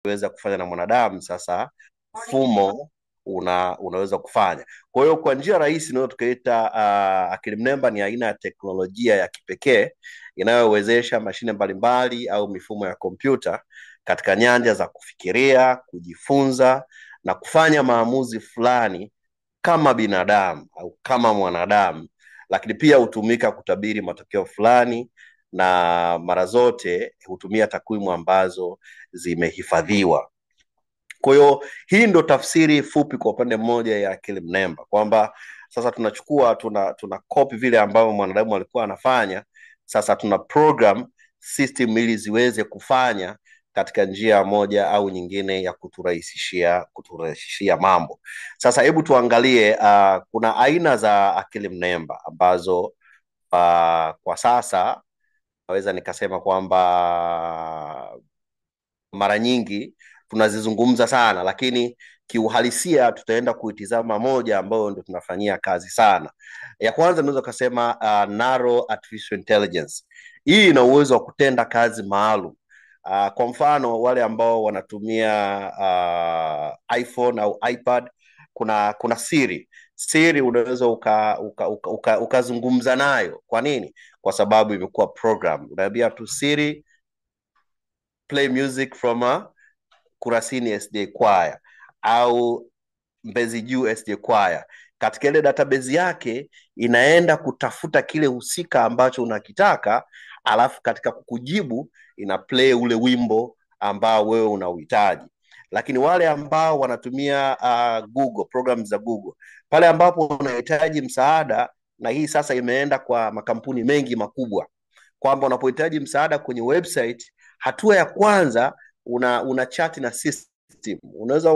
kinachoweza kufanya na mwanadamu, sasa mfumo unaweza kufanya. Kwa hiyo kwa njia rahisi tunaweza tukaita akili mnemba ni aina ya teknolojia ya kipekee inayowezesha mashine mbalimbali au mifumo ya kompyuta katika nyanja za kufikiria, kujifunza na kufanya maamuzi fulani kama binadamu au kama mwanadamu, lakini pia hutumika kutabiri matokeo fulani, na mara zote hutumia takwimu ambazo zimehifadhiwa. Kwa hiyo hii ndo tafsiri fupi kwa upande mmoja ya akili mnemba, kwamba sasa tunachukua tuna copy vile ambavyo mwanadamu alikuwa anafanya, sasa tuna program system ili ziweze kufanya katika njia moja au nyingine ya kuturahisishia mambo. Sasa hebu tuangalie, kuna aina za akili mnemba ambazo kwa sasa naweza nikasema kwamba mara nyingi tunazizungumza sana, lakini kiuhalisia tutaenda kuitizama moja ambayo ndio tunafanyia kazi sana. Ya kwanza naweza kusema narrow artificial intelligence. Hii ina uwezo wa kutenda kazi maalum. Kwa mfano wale ambao wanatumia iPhone au iPad, kuna Siri unaweza ukazungumza nayo. Kwa nini? Kwa sababu imekuwa program. Unaambia tu Siri, play music from a Kurasini SDA Choir au Mbezi Juu SDA Choir. Katika ile database yake inaenda kutafuta kile husika ambacho unakitaka, alafu katika kukujibu ina play ule wimbo ambao wewe unauhitaji. Lakini wale ambao wanatumia Google, program za Google, pale ambapo unahitaji msaada, na hii sasa imeenda kwa makampuni mengi makubwa, kwamba unapohitaji msaada kwenye website, hatua ya kwanza una chat na system. Unaweza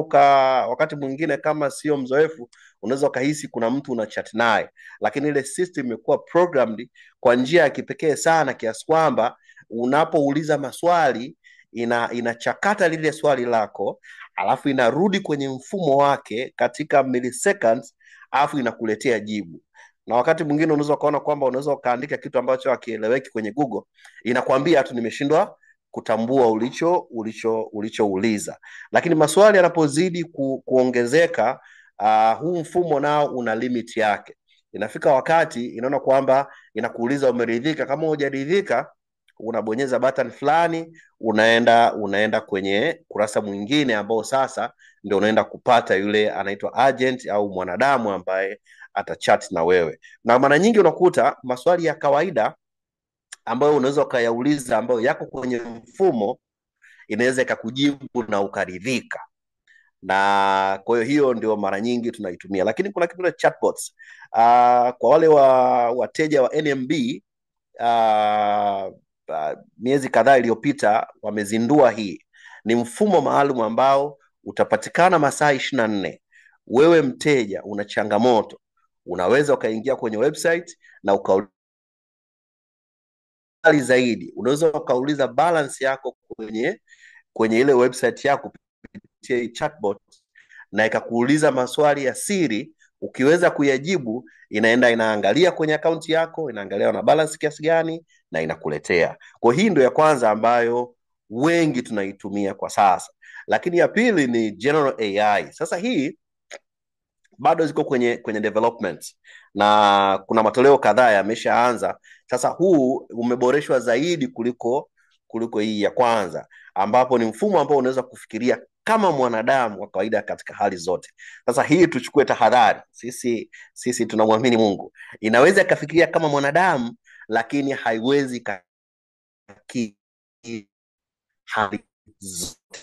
wakati mwingine kama sio mzoefu, unaweza ukahisi kuna mtu una chat naye, lakini ile system imekuwa programmed kwa njia ya kipekee sana kiasi kwamba unapouliza maswali inachakata lile swali lako, alafu inarudi kwenye mfumo wake katika milliseconds, alafu inakuletea jibu. Na wakati mwingine unaweza ukaona kwamba unaweza ukaandika kitu ambacho hakieleweki kwenye Google, inakwambia tu nimeshindwa kutambua ulichouliza. Lakini maswali yanapozidi kuongezeka, huu mfumo nao una limit yake. Inafika wakati inaona kwamba inakuuliza umeridhika. Kama hujaridhika, unabonyeza button fulani, unaenda kwenye kurasa mwingine ambao sasa ndio unaenda kupata yule anaitwa agent au mwanadamu ambaye atachat na wewe. Na mara nyingi unakuta maswali ya kawaida ambayo unaweza ukayauliza ambayo yako kwenye mfumo inaweza ikakujibu na ukaridhika. Na kwa hiyo ndio mara nyingi tunaitumia. Lakini kuna kitu cha chatbots. Kwa wale wateja wa NMB, miezi kadhaa iliyopita wamezindua hii. Ni mfumo maalum ambao utapatikana masaa 24. Wewe mteja una changamoto, unaweza ukaingia kwenye website na zaidi, unaweza ukauliza balance yako kwenye ile website yako kupitia chatbot, na ikakuuliza maswali ya siri. Ukiweza kuyajibu, inaangalia kwenye akaunti yako, inaangalia una balance kiasi gani na inakuletea. Kwa hii ndio ya kwanza ambayo wengi tunaitumia kwa sasa. Lakini ya pili ni general AI. Sasa hii bado ziko kwenye development na kuna matoleo kadhaa yameshaanza. Sasa huu umeboreshwa zaidi kuliko hii ya kwanza, ambapo ni mfumo ambao unaweza kufikiria kama mwanadamu wa kawaida katika hali zote. Sasa hii tuchukue tahadhari. Sisi tunamwamini Mungu. Inaweza ikafikiria kama mwanadamu, lakini haiwezi hali zote,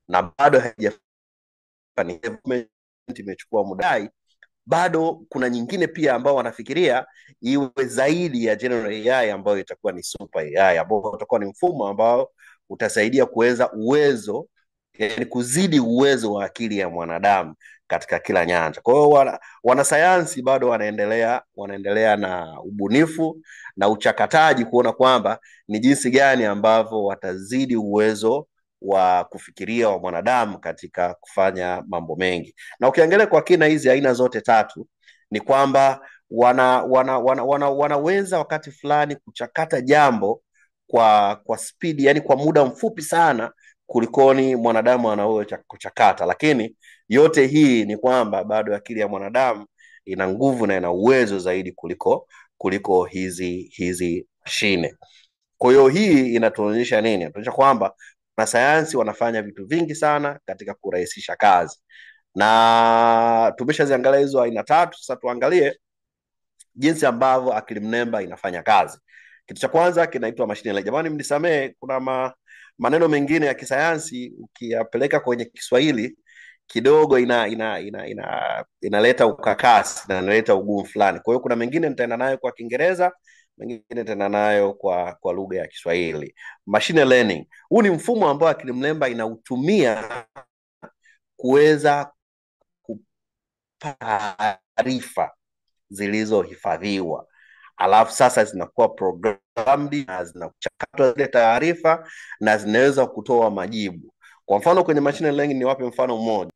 na bado haijafanikiwa, imechukua mudai. Bado kuna nyingine pia ambao wanafikiria iwe zaidi ya general AI ambayo itakuwa ni super AI, ambao utakuwa ni mfumo ambao utasaidia kuweza uwezo, yani kuzidi uwezo wa akili ya mwanadamu katika kila nyanja. Kwa hiyo wanasayansi bado wanaendelea na ubunifu na uchakataji kuona kwamba ni jinsi gani ambavyo watazidi uwezo wa kufikiria wa mwanadamu katika kufanya mambo mengi. Na ukiangalia kwa kina hizi aina zote tatu, ni kwamba wanaweza wakati fulani kuchakata jambo kwa speed, yani kwa muda mfupi sana, kulikoni mwanadamu anaweza kuchakata. Lakini yote hii ni kwamba bado akili ya mwanadamu ina nguvu na ina uwezo zaidi kuliko hizi mashine. Kwa hiyo hii inatuonyesha nini? Inatuonyesha kwamba wanasayansi wanafanya vitu vingi sana katika kurahisisha kazi, na tumeshaziangalia hizo aina tatu. Sasa tuangalie jinsi ambavyo akili mnemba inafanya kazi. Kitu cha kwanza kinaitwa machine learning. Jamani, mnisamee, kuna maneno mengine ya kisayansi ukiyapeleka kwenye Kiswahili kidogo inaleta ukakasi na inaleta ugumu fulani. Kwa hiyo kuna mengine nitaenda nayo kwa Kiingereza, mengine nitaenda nayo kwa lugha ya Kiswahili. Machine learning, huu ni mfumo ambao akili mnemba inautumia kuweza kupata taarifa zilizohifadhiwa, alafu sasa zinakuwa programmed na zinachakatwa zile taarifa na zinaweza kutoa majibu. Kwa mfano kwenye machine learning, niwape mfano mmoja.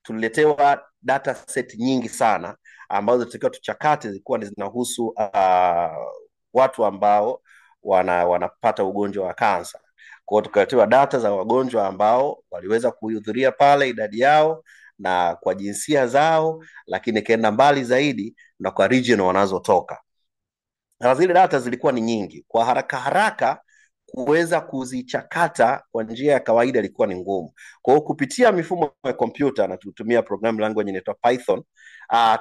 Tuliletewa data set nyingi sana ambazo tulikuwa tuchakate, zilikuwa zinahusu watu ambao wanapata ugonjwa wa kansa. Kwa hiyo tukaletewa data za wagonjwa ambao waliweza kuhudhuria pale, idadi yao na kwa jinsia zao, lakini ikaenda mbali zaidi na kwa region wanazotoka. Na zile data zilikuwa ni nyingi, kwa haraka kuweza kuzichakata kwa njia ya kawaida ilikuwa ni ngumu. Kwa hiyo kupitia mifumo ya kompyuta na tutumia program language inaitwa Python,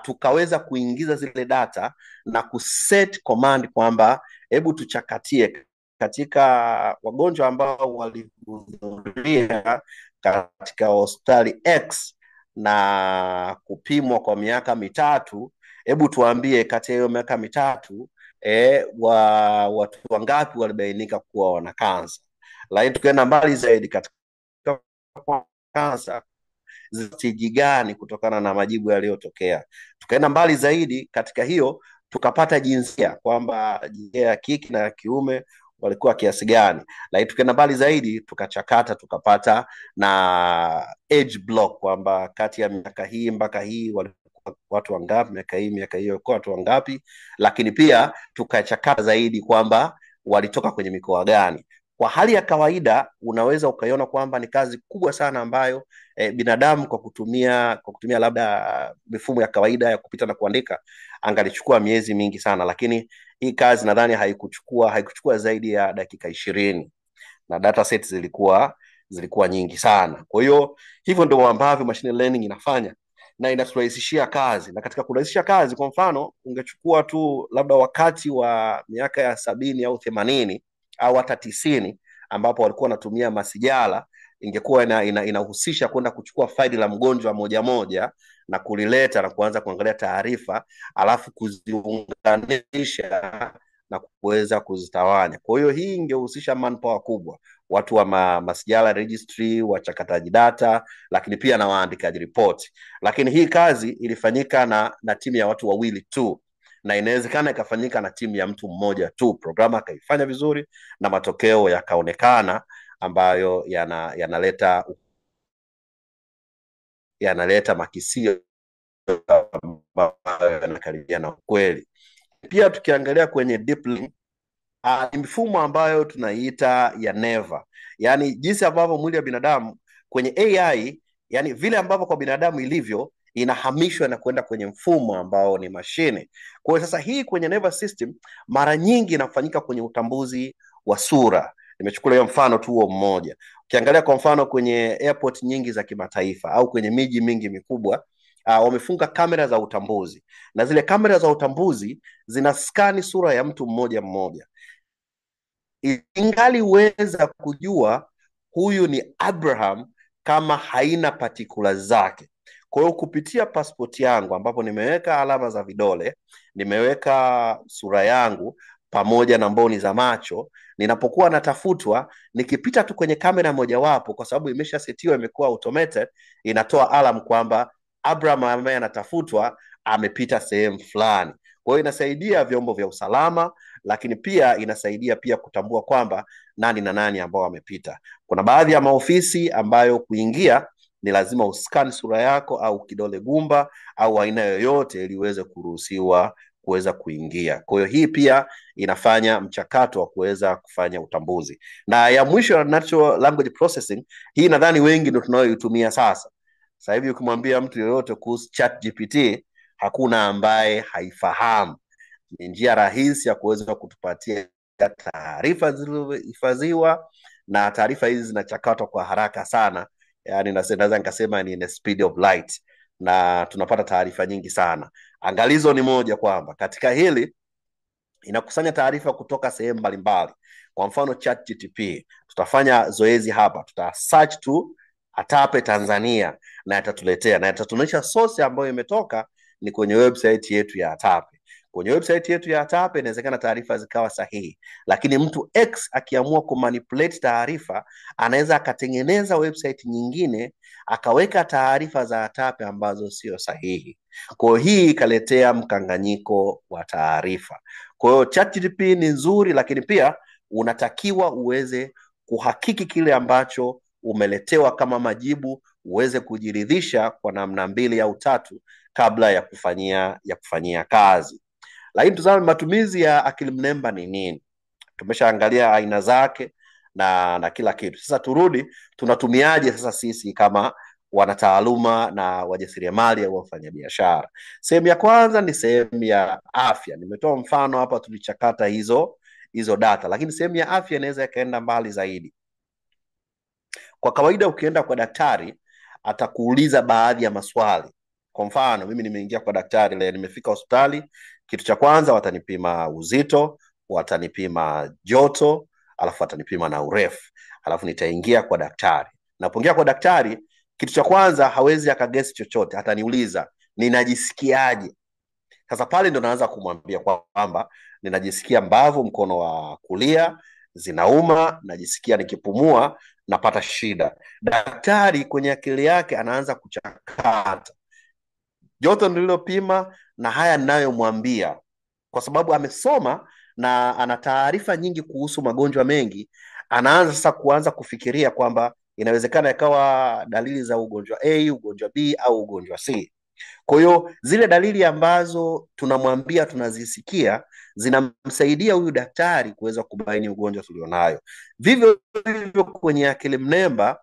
tukaweza kuingiza zile data na kuset command kwamba hebu tuchakatie katika wagonjwa ambao walihudhuria katika hospitali X na kupimwa kwa miaka mitatu, hebu tuambie kati ya hiyo miaka mitatu watu wangapi walibainika kuwa wana kansa. Lakini tukaenda mbali zaidi katika kansa stage gani kutokana na majibu yaliyotokea. Tukaenda mbali zaidi katika hiyo, tukapata jinsia kwamba jinsia ya kike na ya kiume walikuwa kiasi gani. Lakini tukaenda mbali zaidi, tukachakata tukapata na age block kwamba kati ya miaka hii mpaka hii walikuwa watu wangapi, miaka hii walikuwa watu wangapi. Lakini pia tukachakata zaidi kwamba walitoka kwenye mikoa gani. Kwa hali ya kawaida unaweza ukaiona kwamba ni kazi kubwa sana ambayo binadamu kwa kutumia labda mifumo ya kawaida ya kupita na kuandika angalichukua miezi mingi sana, lakini hii kazi nadhani haikuchukua zaidi ya dakika 20 na data set zilikuwa nyingi sana. Kwa hiyo hivyo ndio ambavyo machine learning inafanya na inaturahisishia kazi. Na katika kurahisisha kazi, kwa mfano ungechukua tu labda wakati wa miaka ya 70 au 80 au hata 90 ambapo walikuwa wanatumia masijala, ingekuwa inahusisha kwenda kuchukua faili la mgonjwa moja moja na kulileta na kuanza kuangalia taarifa, alafu kuziunganisha na kuweza kuzitawanya. Kwa hiyo hii ingehusisha manpower kubwa, watu wa masijala registry, wachakataji data, lakini pia na waandikaji report. Lakini hii kazi ilifanyika na timu ya watu wawili tu, na inawezekana ikafanyika na timu ya mtu mmoja tu. Programa akaifanya vizuri na matokeo yakaonekana ambayo yanaleta makisio ambayo yanakaribia na ukweli. Pia tukiangalia kwenye deep learning, ni mifumo ambayo tunaiita ya neva, yani jinsi ambavyo mwili wa binadamu kwenye AI, yani vile ambavyo kwa binadamu ilivyo, inahamishwa na kwenda kwenye mfumo ambao ni mashine. Kwa hiyo sasa hii kwenye nervous system mara nyingi inafanyika kwenye utambuzi wa sura. Nimechukulia mfano tu huo mmoja. Ukiangalia kwa mfano kwenye airport nyingi za kimataifa au kwenye miji mingi mikubwa, wamefunga kamera za utambuzi, na zile kamera za utambuzi zinaskani sura ya mtu mmoja mmoja, ingaliweza kujua huyu ni Abraham kama haina particulars zake. Kwa hiyo kupitia passport yangu ambapo nimeweka alama za vidole, nimeweka sura yangu pamoja na mboni za macho, ninapokuwa natafutwa, nikipita tu kwenye kamera mojawapo, kwa sababu imeshasetiwa, imekuwa automated, inatoa alarm kwamba Abraham ambaye anatafutwa amepita sehemu fulani. Kwa hiyo inasaidia vyombo vya usalama, lakini pia inasaidia pia kutambua kwamba nani na nani ambao wamepita. Kuna baadhi ya maofisi ambayo kuingia ni lazima uscan sura yako au kidole gumba au aina yoyote ili uweze kuruhusiwa kuweza kuingia. Kwa hiyo hii pia inafanya mchakato wa kuweza kufanya utambuzi. Na ya mwisho, natural language processing, hii nadhani wengi ndio tunayoitumia sasa. Sasa hivi ukimwambia mtu yoyote kuhusu ChatGPT, hakuna ambaye haifahamu. Ni njia rahisi ya kuweza kutupatia taarifa zilizohifadhiwa, na taarifa hizi zinachakatwa kwa haraka sana, yani naweza nikasema ni the speed of light, na tunapata taarifa nyingi sana. Angalizo ni moja, kwamba katika hili inakusanya taarifa kutoka sehemu mbalimbali. Kwa mfano ChatGPT, tutafanya zoezi hapa, tuta search tu ATAPE Tanzania na itatuletea, na itatuonyesha source ambayo imetoka ni kwenye website yetu ya ATAPE. Kwenye website yetu ya ATAPE inawezekana taarifa zikawa sahihi, lakini mtu X akiamua kumanipulate taarifa, anaweza akatengeneza website nyingine akaweka taarifa za ATAPE ambazo sio sahihi. Kwa hiyo hii ikaletea mkanganyiko wa taarifa. Kwa hiyo ChatGPT ni nzuri, lakini pia unatakiwa uweze kuhakiki kile ambacho umeletewa kama majibu, uweze kujiridhisha kwa namna 2 au 3 kabla ya kufanyia kazi. Lakini tuzame matumizi ya akili mnemba ni nini. Tumeshaangalia aina zake na kila kitu. Sasa turudi, tunatumiaje sasa sisi kama wanataaluma na wajasiriamali au wafanyabiashara. Sehemu ya kwanza ni sehemu ya afya. Nimetoa mfano hapa, tulichakata hizo data, lakini sehemu ya afya inaweza ikaenda mbali zaidi. Kwa kawaida ukienda kwa daktari atakuuliza baadhi ya maswali. Kwa mfano, mimi nimeingia kwa daktari leo, nimefika hospitali, kitu cha kwanza watanipima uzito, watanipima joto, alafu watanipima na urefu, alafu nitaingia kwa daktari. Napoingia kwa daktari, kitu cha kwanza hawezi akagesi chochote, ataniuliza ninajisikiaje. Sasa pale ndo naanza kumwambia kwamba ninajisikia mbavu mkono wa kulia zinauma, najisikia nikipumua napata shida. Daktari kwenye akili yake anaanza kuchakata joto nililopima na haya ninayomwambia, kwa sababu amesoma na ana taarifa nyingi kuhusu magonjwa mengi. Anaanza sasa kufikiria kwamba inawezekana ikawa dalili za ugonjwa A, ugonjwa B au ugonjwa C. Kwa hiyo zile dalili ambazo tunamwambia tunazisikia zinamsaidia huyu daktari kuweza kubaini ugonjwa tulionayo. Vivyo hivyo kwenye akili mnemba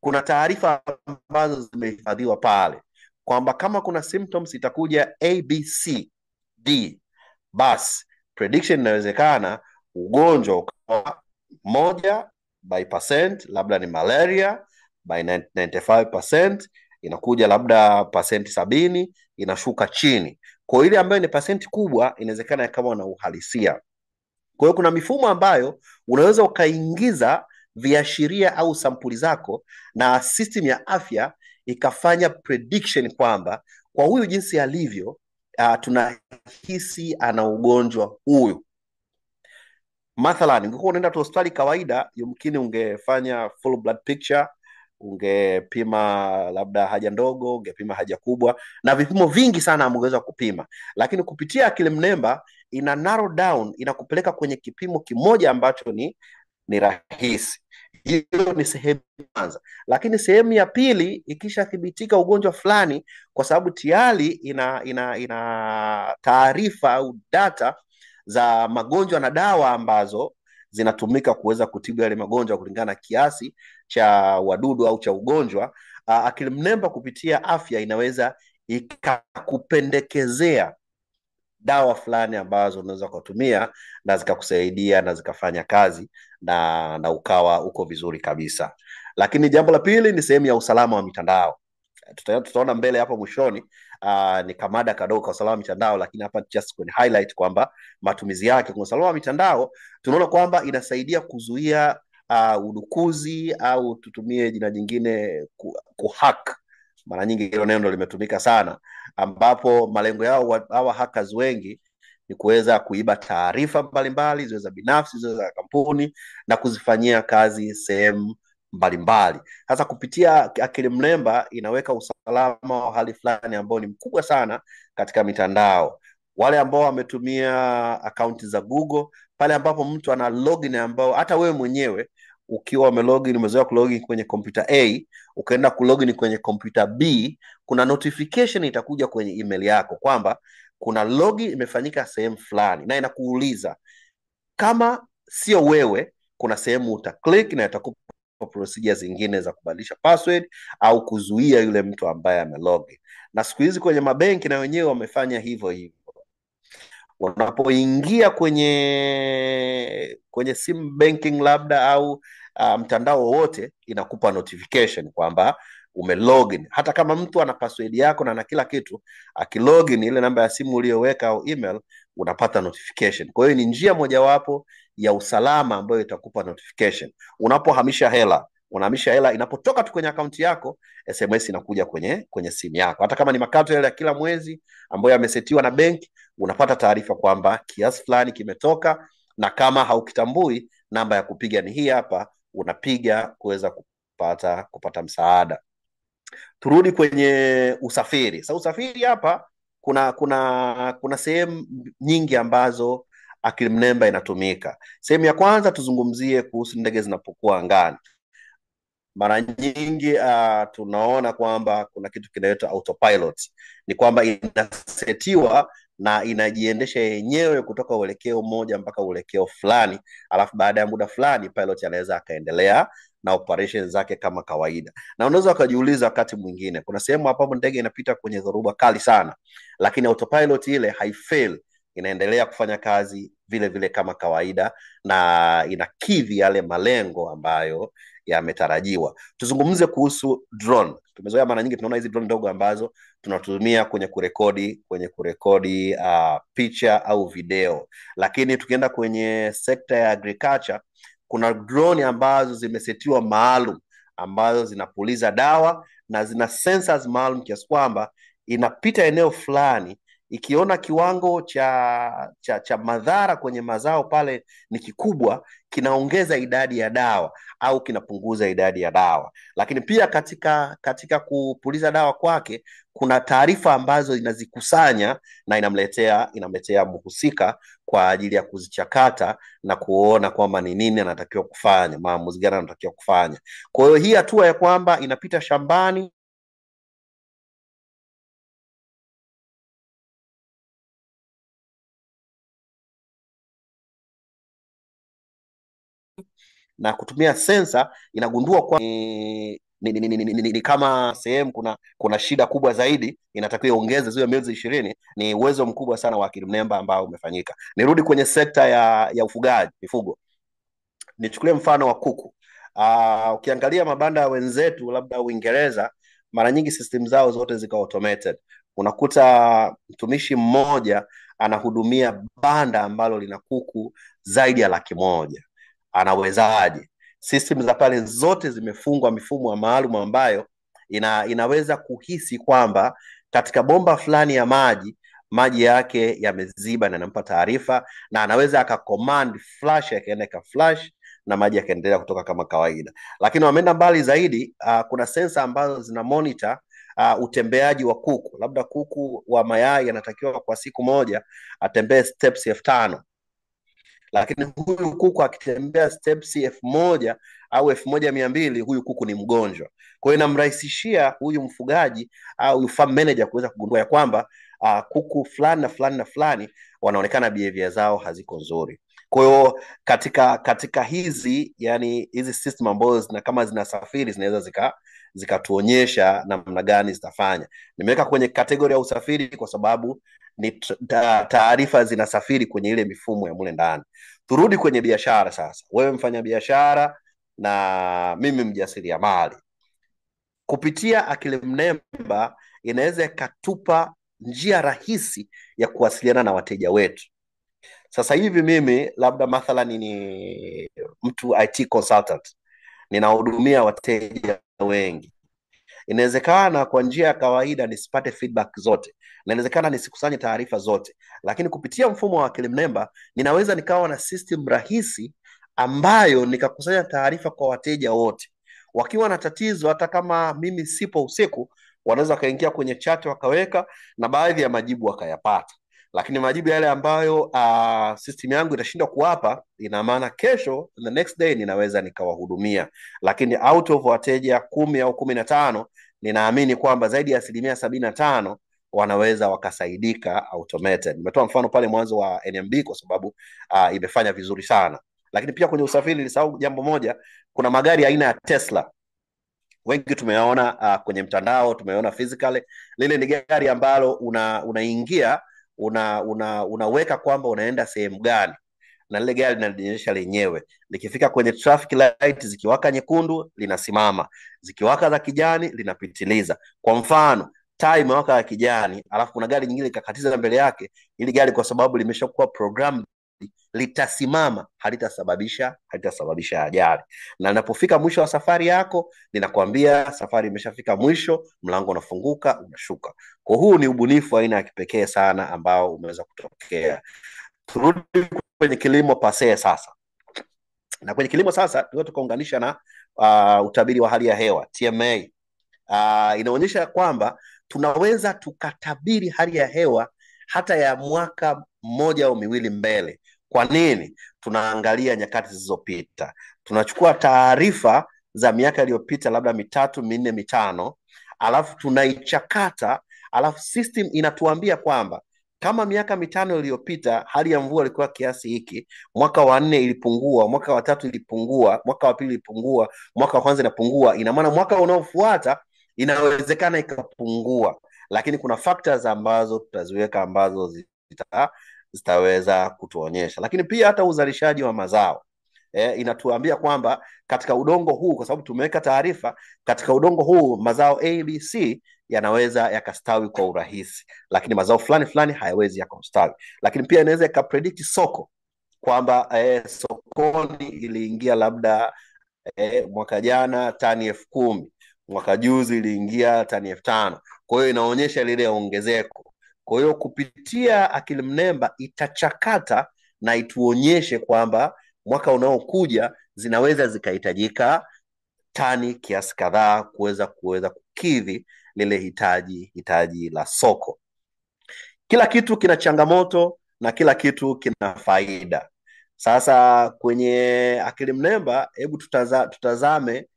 kuna taarifa ambazo zimehifadhiwa pale, kwamba kama kuna symptoms itakuja A, B, C, D, basi prediction inawezekana ugonjwa ukawa 1% labda ni malaria, by 95% inakuja labda 70% inashuka chini. Kwa ile ambayo ni pasenti kubwa inawezekana ikawa na uhalisia. Kwa hiyo kuna mifumo ambayo unaweza ukaingiza viashiria au sampuli zako, na system ya afya ikafanya prediction kwamba kwa huyu jinsi alivyo, tunahisi ana ugonjwa huyu. Mathalan, ungekuwa unaenda tu hospitali kawaida, yumkini ungefanya full blood picture, ungepima labda haja ndogo, ungepima haja kubwa, na vipimo vingi sana ungeweza kupima. Lakini kupitia akili mnemba ina narrow down, inakupeleka kwenye kipimo kimoja ambacho ni rahisi. Hiyo ni sehemu ya kwanza. Lakini sehemu ya pili, ikishathibitika ugonjwa fulani, kwa sababu tayari ina taarifa au data za magonjwa na dawa ambazo zinatumika kuweza kutibu yale magonjwa kulingana na kiasi cha wadudu au cha ugonjwa. Akili mnemba kupitia afya inaweza ikakupendekezea dawa fulani ambazo unaweza kutumia na zikakusaidia na zikafanya kazi na ukawa uko vizuri kabisa. Lakini jambo la pili ni sehemu ya usalama wa mitandao. Tutaona mbele hapo mwishoni, ni kamada kadogo kwa usalama wa mitandao, lakini hapa just kwenye highlight kwamba matumizi yake kwa usalama wa mitandao tunaona kwamba inasaidia kuzuia udukuzi, au tutumie jina jingine kuhack. Mara nyingi hilo neno limetumika sana, ambapo malengo yao hawa hackers wengi ni kuweza kuiba taarifa mbalimbali, ziwe za binafsi, ziwe za kampuni, na kuzifanyia kazi sehemu mbalimbali. Sasa kupitia akili mnemba inaweka usalama wa hali fulani ambao ni mkubwa sana katika mitandao. Wale ambao wametumia akaunti za Google, pale ambapo mtu ana login, ambao hata wewe mwenyewe ukiwa umezoea kulogin kwenye kompyuta A ukaenda kulogin kwenye kompyuta B, kuna notification itakuja kwenye email yako kwamba kuna login imefanyika sehemu fulani, na inakuuliza kama sio wewe, kuna sehemu uta click na itakupa procedure zingine za kubadilisha password au kuzuia yule mtu ambaye amelogin. Na siku hizi kwenye mabenki na wenyewe wamefanya hivyo hivyo. Unapoingia kwenye sim banking labda au mtandao wowote, inakupa notification kwamba umelogin. Hata kama mtu ana password yako na ana kila kitu, akilogin ile namba ya simu uliyoweka au email, unapata notification. Kwa hiyo ni njia mojawapo ya usalama ambayo itakupa notification unapohamisha hela. Unahamisha hela, inapotoka tu kwenye akaunti yako, SMS inakuja kwenye simu yako. Hata kama ni makato yale ya kila mwezi ambayo yamesetiwa na benki, unapata taarifa kwamba kiasi fulani kimetoka, na kama haukitambui, namba ya kupiga ni hii hapa, unapiga kuweza kupata msaada. Turudi kwenye usafiri. Sasa usafiri hapa kuna sehemu nyingi ambazo akili mnemba inatumika. Sehemu ya kwanza tuzungumzie kuhusu ndege zinapokuwa angani. Mara nyingi tunaona kwamba kuna kitu kinaitwa autopilot. Ni kwamba inasetiwa na inajiendesha yenyewe kutoka uelekeo mmoja mpaka uelekeo fulani, alafu baada ya muda fulani pilot anaweza akaendelea na operation zake kama kawaida. Na unaweza ukajiuliza wakati mwingine, kuna sehemu ambapo ndege inapita kwenye dhoruba kali sana, lakini autopilot ile haifail, inaendelea kufanya kazi vile vile kama kawaida, na inakidhi yale malengo ambayo yametarajiwa. Tuzungumze kuhusu drone. Tumezoea mara nyingi tunaona hizi drone ndogo ambazo tunatumia kwenye kurekodi picha au video, lakini tukienda kwenye sekta ya agriculture, kuna drone ambazo zimesetiwa maalum ambazo zinapuliza dawa na zina sensors maalum kiasi kwamba inapita eneo fulani, ikiona kiwango cha madhara kwenye mazao pale ni kikubwa, kinaongeza idadi ya dawa au kinapunguza idadi ya dawa. Lakini pia katika kupuliza dawa kwake, kuna taarifa ambazo inazikusanya na inamletea mhusika kwa ajili ya kuzichakata na kuona kwamba ni nini anatakiwa kufanya, maamuzi gani anatakiwa kufanya. Kwa hiyo hii hatua ya kwamba inapita shambani na kutumia sensa, inagundua kwa ni kama sehemu kuna shida kubwa zaidi, inatakiwa iongeze ziwe milioni 20. Ni uwezo mkubwa sana wa akili mnemba ambao umefanyika. Nirudi kwenye sekta ya ufugaji, mifugo. Nichukulie mfano wa kuku. Ukiangalia mabanda ya wenzetu labda Uingereza, mara nyingi system zao zote zika automated. Unakuta mtumishi mmoja anahudumia banda ambalo lina kuku zaidi ya 100,000. Anawezaje? System za pale zote zimefungwa mifumo maalum ambayo inaweza kuhisi kwamba katika bomba fulani ya maji yake yameziba, na inampa taarifa, na anaweza akacommand flash, akaenda ka flash na maji yakaendelea kutoka kama kawaida. Lakini wameenda mbali zaidi. Kuna sensa ambazo zina monitor utembeaji wa kuku. Labda kuku wa mayai anatakiwa kwa siku moja atembee steps 5,000, lakini huyu kuku akitembea steps 1,000 au 1,200, huyu kuku ni mgonjwa. Kwa hiyo inamrahisishia huyu mfugaji au farm manager kuweza kugundua ya kwamba kuku fulani na fulani na fulani wanaonekana behavior zao haziko nzuri. Kwa hiyo katika hizi system ambazo kama zinasafiri, zinaweza zikatuonyesha namna gani zitafanya. Nimeweka kwenye kategori ya usafiri kwa sababu ni taarifa zinasafiri kwenye ile mifumo ya mule ndani. Turudi kwenye biashara sasa. Wewe mfanya biashara na mimi mjasiriamali, kupitia akili mnemba inaweza ikatupa njia rahisi ya kuwasiliana na wateja wetu. Sasa hivi mimi labda mathalan ni mtu IT consultant, ninahudumia wateja wengi. Inawezekana kwa njia ya kawaida nisipate feedback zote, na inawezekana nisikusanye taarifa zote, lakini kupitia mfumo wa akili mnemba ninaweza nikawa na system rahisi ambayo nikakusanya taarifa kwa wateja wote. Wakiwa na tatizo, hata kama mimi sipo usiku, wanaweza wakaingia kwenye chat wakaweka, na baadhi ya majibu wakayapata. Lakini majibu yale ambayo system yangu itashindwa kuwapa, ina maana kesho, the next day, ninaweza nikawahudumia. Lakini out of wateja 10 au 15, ninaamini kwamba zaidi ya 75% wanaweza wakasaidika automated. Nimetoa mfano pale mwanzo wa NMB kwa sababu imefanya vizuri sana. Lakini pia kwenye usafiri nilisahau jambo moja, kuna magari aina ya Tesla. Wengi tumeona kwenye mtandao, tumeona physically. Lile ni gari ambalo unaingia unaweka kwamba unaenda sehemu gani, na lile gari linajionyesha lenyewe. Likifika kwenye traffic light, zikiwaka nyekundu linasimama, zikiwaka za kijani linapitiliza. Kwa mfano taa imewaka ya kijani, alafu kuna gari nyingine ikakatiza mbele yake, ili gari kwa sababu limeshakuwa program litasimama, halitasababisha ajali. Na linapofika mwisho wa safari yako linakwambia safari imeshafika mwisho, mlango unafunguka, unashuka. Kwa huu ni ubunifu aina ya kipekee sana ambao umeweza kutokea. Turudi kwenye kilimo pasee sasa. Na kwenye kilimo sasa tukaunganisha na utabiri wa hali ya hewa TMA. Inaonyesha kwamba tunaweza tukatabiri hali ya hewa hata ya mwaka mmoja au miwili mbele. Kwa nini? Tunaangalia nyakati zilizopita, tunachukua taarifa za miaka iliyopita, labda 3, 4, 5, alafu tunaichakata, alafu system inatuambia kwamba kama miaka 5 iliyopita hali ya mvua ilikuwa kiasi hiki, mwaka wa 4 ilipungua, mwaka wa 3 ilipungua, mwaka wa 2 ilipungua, mwaka wa kwanza inapungua, ina maana mwaka unaofuata inawezekana ikapungua. Lakini kuna factors ambazo tutaziweka ambazo zitaweza kutuonyesha. Lakini pia hata uzalishaji wa mazao inatuambia kwamba katika udongo huu, kwa sababu tumeweka taarifa, katika udongo huu mazao ABC yanaweza yakastawi kwa urahisi, lakini mazao fulani hayawezi yakastawi. Lakini pia inaweza ikapredict soko kwamba sokoni iliingia labda mwaka jana tani 10,000, mwaka juzi iliingia tani 5,000. Kwa hiyo inaonyesha lile ongezeko. Kwa hiyo kupitia akili mnemba itachakata na ituonyeshe kwamba mwaka unaokuja zinaweza zikahitajika tani kiasi kadhaa kuweza kukidhi lile hitaji la soko. Kila kitu kina changamoto na kila kitu kina faida. Sasa kwenye akili mnemba, hebu tutazame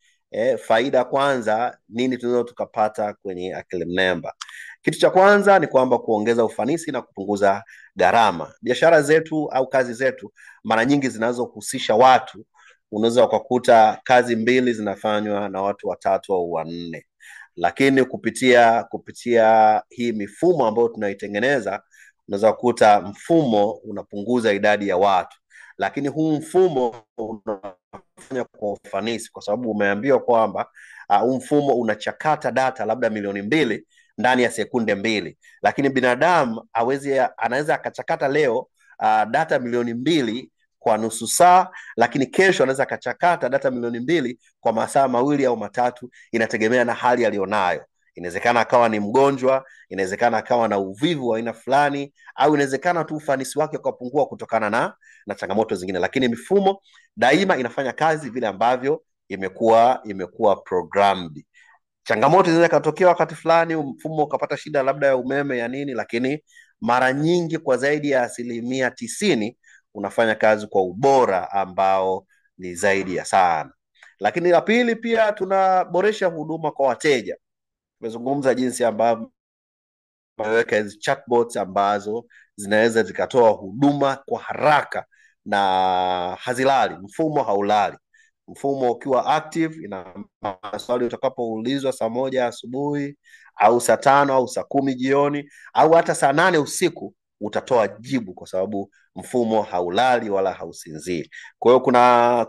faida kwanza. Nini tunaweza tukapata kwenye akili mnemba? Kitu cha kwanza ni kwamba kuongeza ufanisi na kupunguza gharama. Biashara zetu au kazi zetu mara nyingi zinazohusisha watu, unaweza ukakuta kazi 2 zinafanywa na watu 3 au 4, lakini kupitia hii mifumo ambayo tunaitengeneza, unaweza kukuta mfumo unapunguza idadi ya watu, lakini huu mfumo unafanya kwa ufanisi, kwa sababu umeambiwa kwamba huu mfumo unachakata data labda milioni 2 ndani ya sekunde 2, lakini binadamu anaweza akachakata leo data milioni 2 kwa nusu saa, lakini kesho anaweza akachakata data milioni 2 kwa masaa 2 au 3, inategemea na hali aliyonayo. Inawezekana akawa ni mgonjwa, inawezekana akawa na uvivu wa aina fulani, au inawezekana tu ufanisi wake ukapungua kutokana na changamoto zingine, lakini mifumo daima inafanya kazi vile ambavyo imekuwa programmed. Changamoto zinaweza kutokea wakati fulani, mfumo ukapata shida labda ya umeme ya nini, lakini mara nyingi kwa zaidi ya 90% unafanya kazi kwa ubora ambao ni zaidi ya sana. Lakini la pili, pia tunaboresha huduma kwa wateja. Tumezungumza jinsi ambavyo tumeweka hizi chatbots ambazo zinaweza zikatoa huduma kwa haraka na hazilali. Mfumo haulali. Mfumo ukiwa active, ina maswali utakapoulizwa saa 1 asubuhi au saa 5 au saa 10 jioni au hata saa 8 usiku, utatoa jibu, kwa sababu mfumo haulali wala hausinzii. Kwa hiyo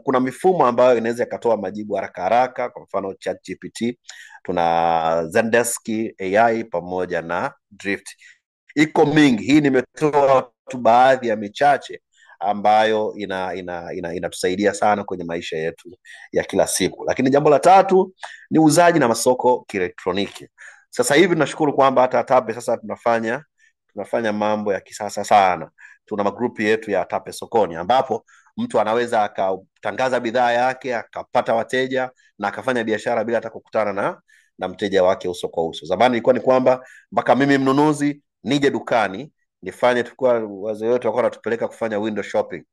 kuna mifumo ambayo inaweza ikatoa majibu haraka. Kwa mfano ChatGPT, tuna Zendesk AI pamoja na Drift. Iko mingi, hii nimetoa tu baadhi ya michache ambayo inatusaidia sana kwenye maisha yetu ya kila siku. Lakini jambo la tatu ni uuzaji na masoko kielektroniki. Sasa hivi tunashukuru kwamba hata Tape sasa tunafanya mambo ya kisasa sana. Tuna magrupu yetu ya Tape Sokoni, ambapo mtu anaweza akatangaza bidhaa yake akapata wateja na akafanya biashara bila hata kukutana na mteja wake uso kwa uso. Zamani ilikuwa ni kwamba mpaka mimi mnunuzi nije dukani nifanye, tukua wazee wetu walikuwa wanatupeleka kufanya window shopping.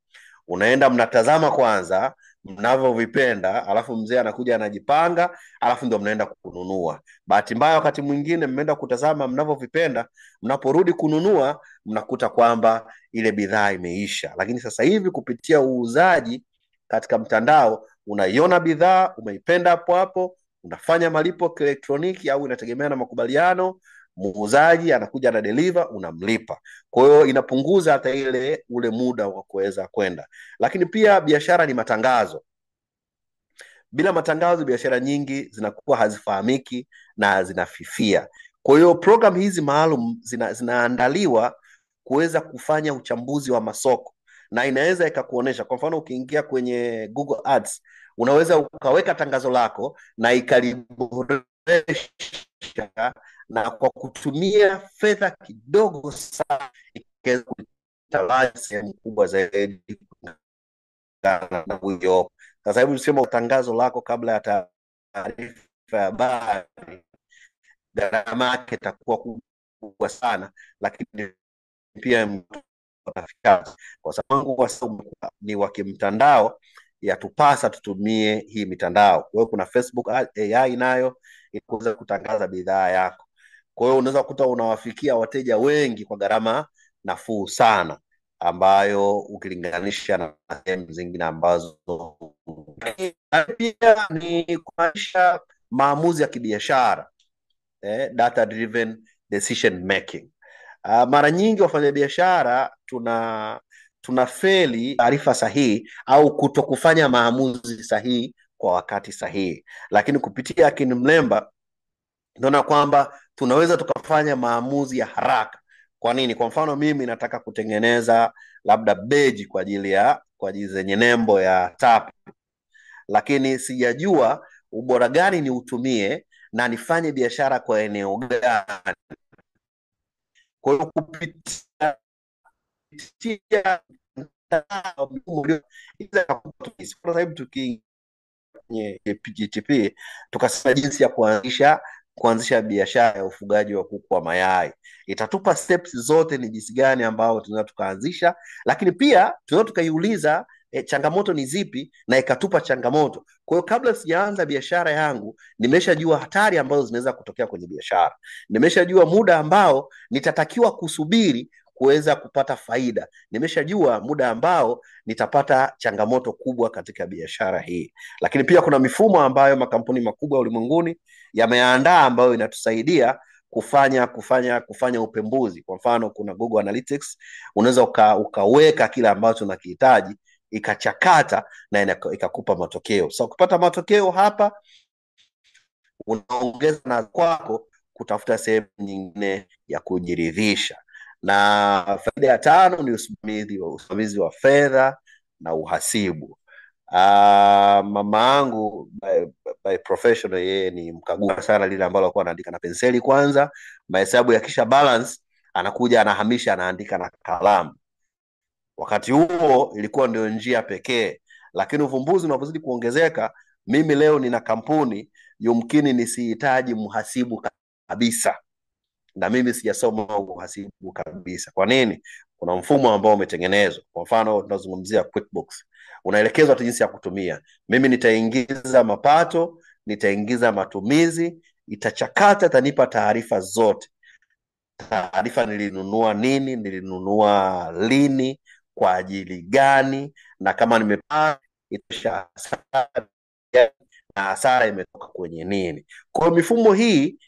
Unaenda mnatazama kwanza, mnavyovipenda, alafu mzee anakuja anajipanga, alafu ndio mnaenda kununua. Bahati mbaya, wakati mwingine mmeenda kutazama mnavyovipenda, mnaporudi kununua mnakuta kwamba ile bidhaa imeisha. Lakini sasa hivi kupitia uuzaji katika mtandao, unaiona bidhaa umeipenda hapo hapo, unafanya malipo kielektroniki au inategemea na makubaliano, muuzaji anakuja na deliver, unamlipa. Kwa hiyo inapunguza hata ule muda wa kuweza kwenda. Lakini pia biashara ni matangazo. Bila matangazo, biashara nyingi zinakuwa hazifahamiki na zinafifia. Kwa hiyo program hizi maalum zinaandaliwa kuweza kufanya uchambuzi wa masoko, na inaweza ikakuonesha, kwa mfano ukiingia kwenye Google Ads, unaweza ukaweka tangazo lako na ikaliboresha, na kwa kutumia fedha kidogo sana ikaweza kuleta sehemu kubwa zaidi na huyo. Sasa hebu tuseme tangazo lako kabla ya taarifa ya habari, gharama yake itakuwa kubwa sana, lakini pia kwa sababu ni wa kimtandao, yatupasa tutumie hii mitandao. Kwa hiyo kuna Facebook AI nayo inaweza kutangaza bidhaa yako. Kwa hiyo unaweza kukuta unawafikia wateja wengi kwa gharama nafuu sana, ambayo ukilinganisha na sehemu zingine ambazo. Pia ni kumanisha maamuzi ya kibiashara, data driven decision making. Mara nyingi wafanyabiashara tunafeli taarifa sahihi au kuto kufanya maamuzi sahihi kwa wakati sahihi, lakini kupitia akili mnemba tunaona kwamba tunaweza tukafanya maamuzi ya haraka. Kwa nini? Kwa mfano mimi nataka kutengeneza labda beji kwa ajili zenye nembo ya TAP, lakini sijajua ubora gani ni utumie na nifanye biashara kwa eneo gani. Kwa hiyo kupitia kwenye PGTP tukasema jinsi ya kuanzisha biashara ya ufugaji wa kuku wa mayai. Itatupa steps zote ni jinsi gani ambao tunaweza tukaanzisha, lakini pia tunaweza tukaiuliza changamoto ni zipi, na ikatupa changamoto. Kwa hiyo kabla sijaanza biashara yangu, nimeshajua hatari ambazo zinaweza kutokea kwenye biashara, nimeshajua muda ambao nitatakiwa kusubiri kuweza kupata faida, nimeshajua muda ambao nitapata changamoto kubwa katika biashara hii. Lakini pia kuna mifumo ambayo makampuni makubwa ulimwenguni yameandaa ambayo inatusaidia kufanya upembuzi. Kwa mfano kuna Google Analytics, unaweza ukaweka kile ambacho unakihitaji, ikachakata na ikakupa matokeo. So kupata matokeo hapa, unaongeza na kwako kutafuta sehemu nyingine ya kujiridhisha. Na faida ya tano ni usimamizi wa fedha na uhasibu. Mama yangu by professional, yeye ni mkagua sana lile ambalo alikuwa anaandika na penseli kwanza, mahesabu yakisha balance anakuja anahamisha, anaandika na kalamu. Wakati huo ilikuwa ndio njia pekee, lakini uvumbuzi unapozidi kuongezeka, mimi leo nina kampuni, yumkini nisihitaji mhasibu kabisa, na mimi sijasoma uhasibu kabisa. Kwa nini? Kuna mfumo ambao umetengenezwa. Kwa mfano tunazungumzia QuickBooks, unaelekezwa tu jinsi ya kutumia. Mimi nitaingiza mapato, nitaingiza matumizi, itachakata, itanipa taarifa zote, taarifa nilinunua nini, nilinunua lini, kwa ajili gani, na kama nimepata na hasara imetoka kwenye nini. Kwa hiyo mifumo hii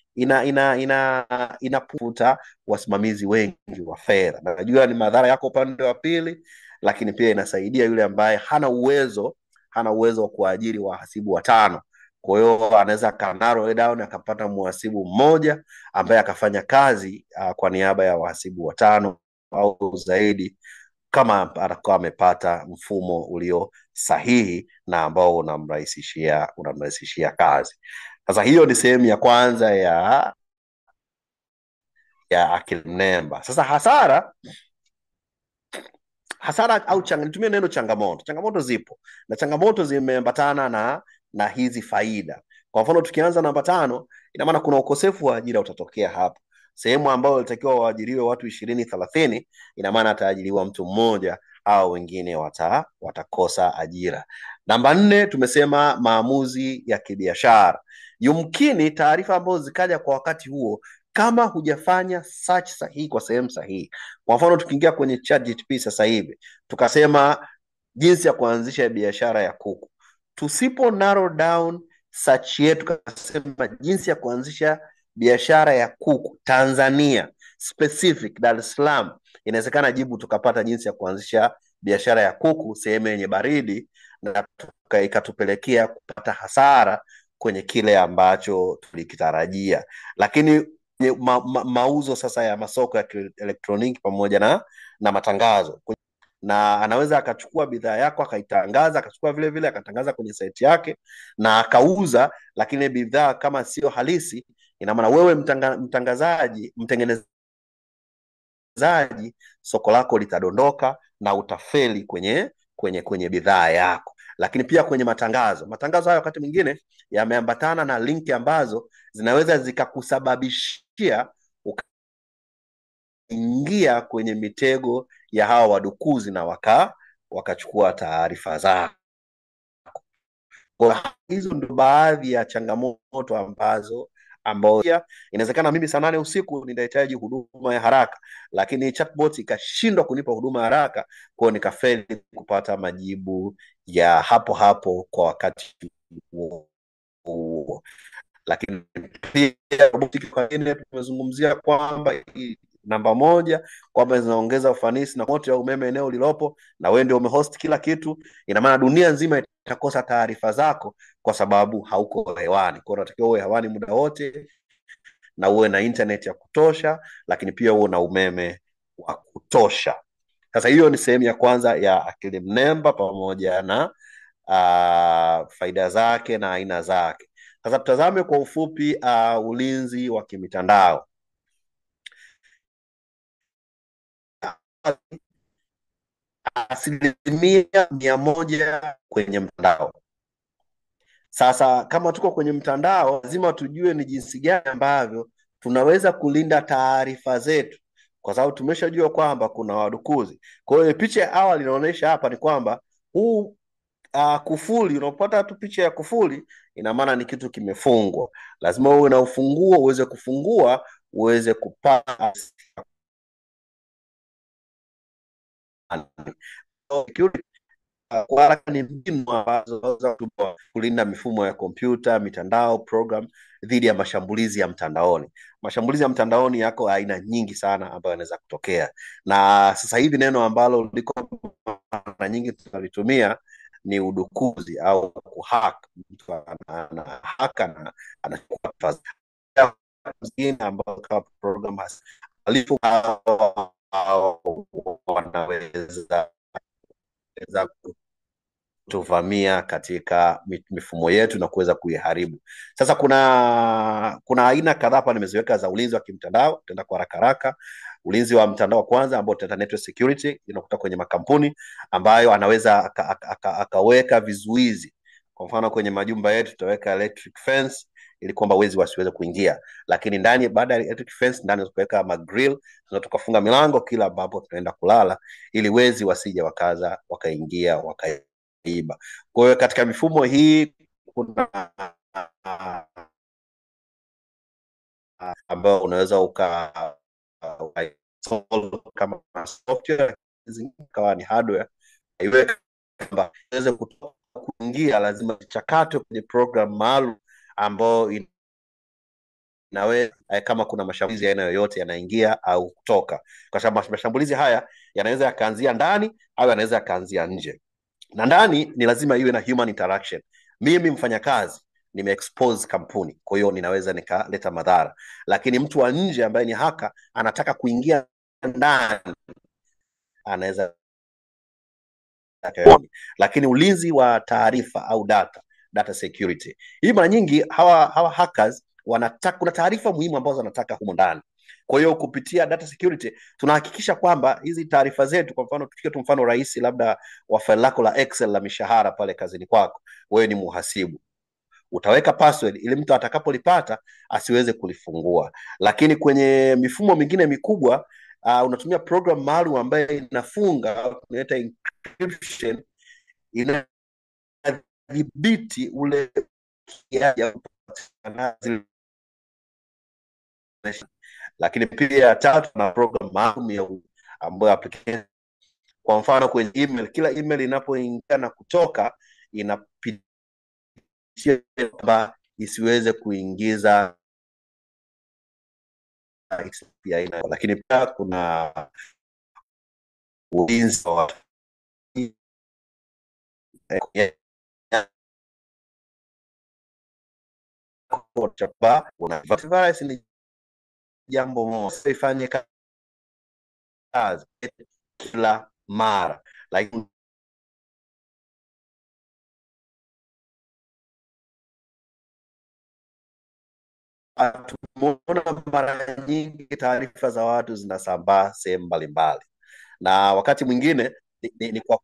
inaputa wasimamizi wengi wa fedha. Najua ni madhara yako upande wa pili, lakini pia inasaidia yule ambaye hana uwezo wa kuajiri wahasibu watano. Kwa hiyo anaweza akanarrow down akapata mhasibu mmoja ambaye akafanya kazi kwa niaba ya wahasibu watano au zaidi, kama atakuwa amepata mfumo ulio sahihi na ambao unamrahisishia kazi. Sasa hiyo ni sehemu ya kwanza ya akili mnemba. Sasa hasara au nitumie neno changamoto. Changamoto zipo, na changamoto zimeambatana na hizi faida. Kwa mfano tukianza namba 5, ina maana kuna ukosefu wa ajira utatokea hapo. Sehemu ambayo ilitakiwa waajiriwe watu 20-30, ina maana ataajiriwa mtu mmoja au wengine watakosa ajira. Namba 4 tumesema maamuzi ya kibiashara. Yumkini taarifa ambazo zikaja kwa wakati huo, kama hujafanya search sahihi kwa sehemu sahihi. Kwa mfano tukiingia kwenye ChatGPT sasa hivi tukasema jinsi ya kuanzisha biashara ya kuku, tusipo narrow down search yetu tukasema jinsi ya kuanzisha biashara ya kuku Tanzania specific, Dar es Salaam, inawezekana jibu tukapata jinsi ya kuanzisha biashara ya kuku sehemu yenye baridi, na ikatupelekea kupata hasara kwenye kile ambacho tulikitarajia. Lakini mauzo sasa ya masoko ya elektroniki pamoja na matangazo, na anaweza akachukua bidhaa yako akaitangaza, akachukua vile vile akatangaza kwenye site yake na akauza, lakini bidhaa kama sio halisi, ina maana wewe mtangazaji, mtengenezaji, soko lako litadondoka na utafeli kwenye bidhaa yako. Lakini pia kwenye matangazo hayo wakati mwingine yameambatana na linki ambazo zinaweza zikakusababishia ukaingia kwenye mitego ya hawa wadukuzi na wakachukua taarifa zako. Hizo ndio baadhi ya changamoto ambao inawezekana mimi saa 8 usiku ninahitaji huduma ya haraka, lakini chatbot ikashindwa kunipa huduma ya haraka, kwa hiyo nikafeli kupata majibu ya hapo hapo kwa wakati huo. Lakini pia robotiki kwa nini tumezungumzia kwamba namba 1 kwamba zinaongeza ufanisi na moto ya umeme eneo lilopo, na wewe ndio umehost kila kitu, ina maana dunia nzima itakosa taarifa zako kwa sababu hauko hewani. Kwa hiyo unatakiwa uwe hewani muda wote na uwe na internet ya kutosha, lakini pia uwe na umeme wa kutosha. Sasa hiyo ni sehemu ya kwanza ya akili mnemba pamoja na faida zake na aina zake. Sasa tutazame kwa ufupi ulinzi wa kimitandao. Asilimia 100 kwenye mtandao. Sasa kama tuko kwenye mtandao, lazima tujue ni jinsi gani ambavyo tunaweza kulinda taarifa zetu, kwa sababu tumeshajua kwamba kuna wadukuzi. Kwa hiyo picha ya awali inaonyesha hapa ni kwamba huu kufuli, unapata tu picha ya kufuli, ina maana ni kitu kimefungwa. Lazima uwe na ufunguo uweze kufungua, uweze kupata kwa haraka. Ni mbinu ambazo za kulinda mifumo ya kompyuta, mitandao, program dhidi ya mashambulizi ya mtandaoni. Mashambulizi ya mtandaoni yako aina nyingi sana ambayo yanaweza kutokea, na sasa hivi neno ambalo liko mara nyingi tunalitumia ni udukuzi au kuhack. Mtu anahaka na anachukua zingine ambao kama program halifu wanaweza kutuvamia katika mifumo yetu na kuweza kuiharibu. Sasa kuna aina kadhaa hapa nimeziweka za ulinzi wa kimtandao. Tutaenda kwa haraka. Ulinzi wa mtandao wa kwanza ambao tutaita network security, inakuta kwenye makampuni ambayo anaweza akaweka vizuizi. Kwa mfano kwenye majumba yetu tutaweka electric fence ili kwamba wezi wasiweze kuingia, lakini ndani, baada ya electric fence, ndani tukaweka magrill, tukafunga milango kila ambapo tunaenda kulala ili wezi wasije wakaingia wakaiba. Kwa hiyo katika mifumo hii kuna ambao unaweza kama software, kama ni hardware, iwe kwamba iweze kuingia, lazima ichakatwe kwenye program maalum ambao nawe kama kuna mashambulizi aina yoyote yanaingia au kutoka, kwa sababu mashambulizi haya yanaweza yakaanzia ndani au yanaweza yakaanzia nje. Na ndani ni lazima iwe na human interaction. Mimi mfanyakazi nimeexpose kampuni, kwa hiyo ninaweza nikaleta madhara, lakini mtu wa nje ambaye ni haka anataka kuingia ndani anaweza. Lakini ulinzi wa taarifa au data security, hii mara nyingi hawa hackers wanataka, kuna taarifa muhimu ambazo wanataka humo ndani. Kwa hiyo kupitia data security tunahakikisha kwamba hizi taarifa zetu, kwa mfano tuchukue tu mfano rahisi labda wa faili lako la Excel la mishahara pale kazini kwako, wewe ni muhasibu, utaweka password ili mtu atakapolipata asiweze kulifungua. Lakini kwenye mifumo mingine mikubwa unatumia program maalum ambayo inafunga, tunaita encryption, inadhibiti ule kiasi ya upatikanaji. Lakini pia ya tatu na program maalum ya ambayo application, kwa mfano kwenye email, kila email inapoingia na kutoka inapitia kwamba isiweze kuingiza API. Lakini pia kuna ulinzi wa virus. Ni jambo moja ifanye kazi kila mara, lakini tumeona mara nyingi taarifa za watu zinasambaa sehemu mbalimbali, na wakati mwingine ni kwa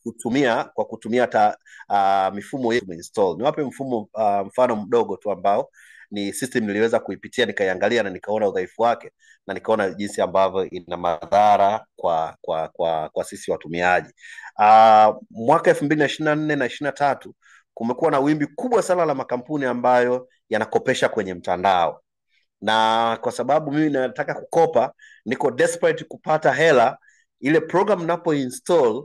kutumia mifumo yetu install. Niwape mfano mdogo tu ambao ni system niliweza kuipitia, nikaiangalia na nikaona udhaifu wake, na nikaona jinsi ambavyo ina madhara kwa sisi watumiaji. Mwaka 2024 na 23 kumekuwa na wimbi kubwa sana la makampuni ambayo yanakopesha kwenye mtandao, na kwa sababu mimi nataka kukopa, niko desperate kupata hela, ile program napo install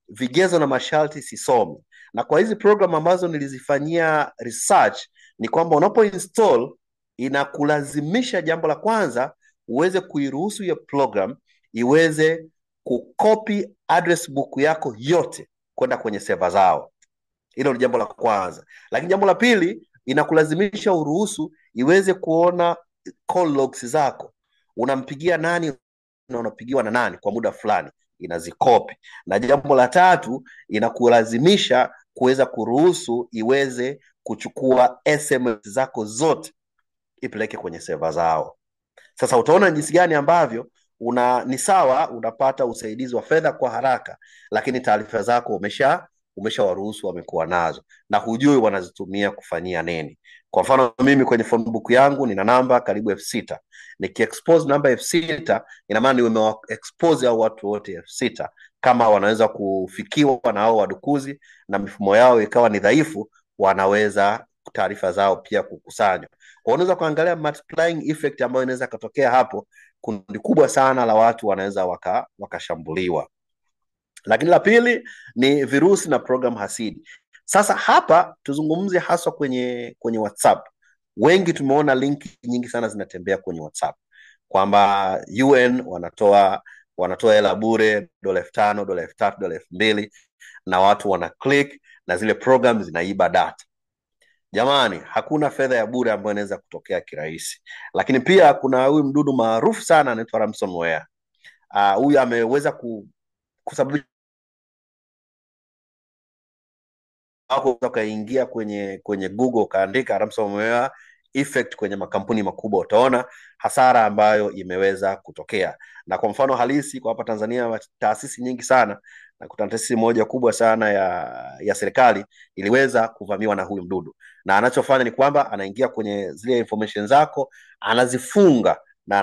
vigezo na masharti sisomi. Na kwa hizi program ambazo nilizifanyia research ni kwamba unapo install inakulazimisha, jambo la kwanza, uweze kuiruhusu hiyo program iweze kucopy address book yako yote kwenda kwenye server zao. Hilo ni jambo la kwanza. Lakini jambo la pili, inakulazimisha uruhusu iweze kuona call logs zako, unampigia nani na unapigiwa na nani kwa muda fulani, inazikopi. Na jambo la tatu, inakulazimisha kuweza kuruhusu iweze kuchukua SMS zako zote ipeleke kwenye server zao. Sasa utaona jinsi gani ambavyo ni sawa, unapata usaidizi wa fedha kwa haraka, lakini taarifa zako umeshawaruhusu wamekuwa nazo na hujui wanazitumia kufanyia nini. Kwa mfano mimi kwenye phone book yangu nina namba karibu 6,000. Nikiexpose namba 6,000, ina maana nimewaexpose hao watu wote 6,000. Kama wanaweza kufikiwa na hao wadukuzi na mifumo yao ikawa ni dhaifu, wanaweza taarifa zao pia kukusanywa. Kwa unaweza kuangalia multiplying effect ambayo inaweza katokea hapo, kundi kubwa sana la watu wanaweza wakashambuliwa. Lakini la pili ni virusi na program hasidi. Sasa hapa tuzungumze haswa kwenye WhatsApp. Wengi tumeona linki nyingi sana zinatembea kwenye WhatsApp kwamba UN wanatoa hela bure, $5,000, $3,000, $2,000, na watu wana click na zile program zinaiba data. Jamani, hakuna fedha ya bure ambayo inaweza kutokea kirahisi. Lakini pia kuna huyu mdudu maarufu sana anaitwa ransomware. Huyu ameweza kusababisha ukaingia kwenye Google ukaandika ransomware effect kwenye makampuni makubwa, utaona hasara ambayo imeweza kutokea. Na kwa mfano halisi kwa hapa Tanzania, taasisi nyingi sana, na kuna taasisi moja kubwa sana ya serikali iliweza kuvamiwa na huyu mdudu, na anachofanya ni kwamba anaingia kwenye zile information zako, anazifunga na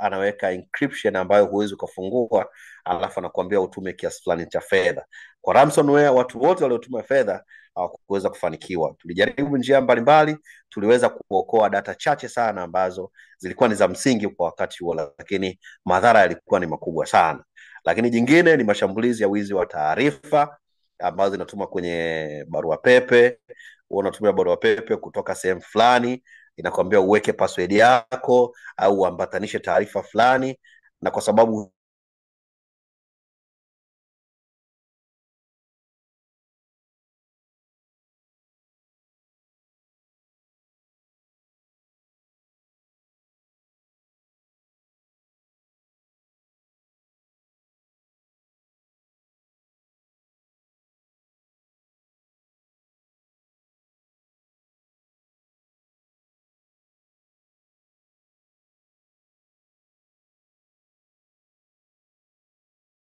anaweka encryption ambayo huwezi ukafungua, alafu anakuambia utume kiasi fulani cha fedha. Kwa ransomware, watu wote waliotuma fedha hawakuweza kufanikiwa. Tulijaribu njia mbalimbali, tuliweza kuokoa data chache sana ambazo zilikuwa ni za msingi kwa wakati huo, lakini madhara yalikuwa ni makubwa sana. Lakini jingine ni mashambulizi ya wizi wa taarifa ambazo zinatuma kwenye barua pepe. Unatumia barua pepe kutoka sehemu fulani, inakwambia uweke password yako au uambatanishe taarifa fulani, na kwa sababu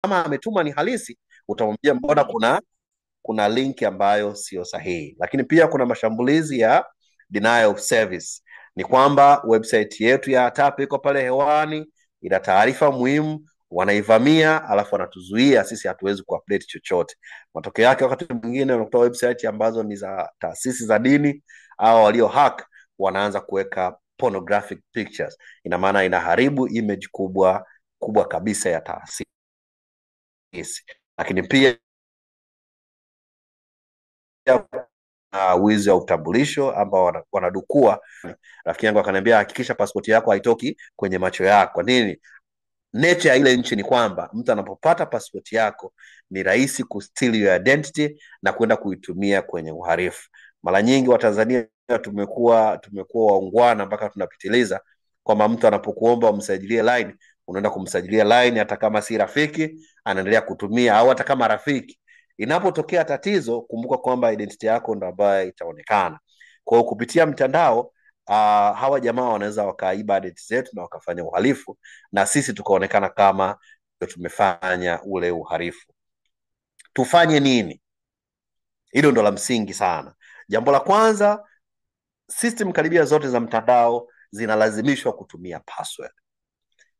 kama ametuma ni halisi, utamwambia mbona kuna link ambayo sio sahihi. Lakini pia kuna mashambulizi ya denial of service. Ni kwamba website yetu ya TAP iko pale hewani, ina taarifa muhimu, wanaivamia alafu wanatuzuia sisi, hatuwezi kuupdate chochote. Matokeo yake wakati mwingine unakuta website ambazo ni za taasisi za dini au walio hack wanaanza kuweka pornographic pictures. Ina maana inaharibu image kubwa kabisa ya taasisi. Lakini pia wizi wa utambulisho ambao wanadukua. Rafiki yangu akaniambia hakikisha pasipoti yako haitoki kwenye macho yako. Kwa nini? Nature ya ile nchi ni kwamba mtu anapopata pasipoti yako ni rahisi kusteal your identity na kwenda kuitumia kwenye uhalifu. Mara nyingi Watanzania tumekuwa waungwana mpaka tunapitiliza, kwamba mtu anapokuomba umsajilie line, unaenda kumsajilia line hata kama si rafiki, anaendelea kutumia, au hata kama rafiki. Inapotokea tatizo, kumbuka kwamba identity yako ndo ambayo itaonekana. Kwa hiyo kupitia mtandao hawa jamaa wanaweza wakaiba identity zetu na wakafanya uhalifu, na sisi tukaonekana kama tumefanya ule uhalifu. Tufanye nini? Hilo ndo la msingi sana. Jambo la kwanza, system karibia zote za mtandao zinalazimishwa kutumia password.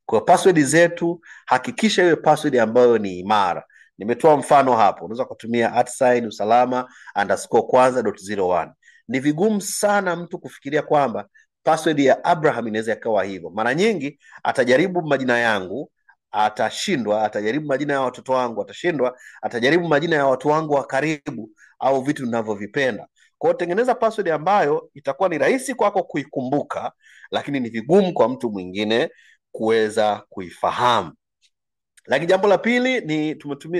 Kwa password zetu hakikisha iwe password ambayo ni imara. Nimetoa mfano hapo, unaweza kutumia @usalama_kwanza.01. Ni vigumu sana mtu kufikiria kwamba password ya Abraham inaweza ikawa hivyo. Mara nyingi atajaribu majina yangu, atashindwa, atajaribu majina ya watoto wangu, atashindwa, atajaribu majina ya watu wangu wa karibu au vitu ninavyovipenda. Kwa hiyo tengeneza password ambayo itakuwa ni rahisi kwako kuikumbuka, lakini ni vigumu kwa mtu mwingine kuweza kuifahamu. Lakini jambo la pili ni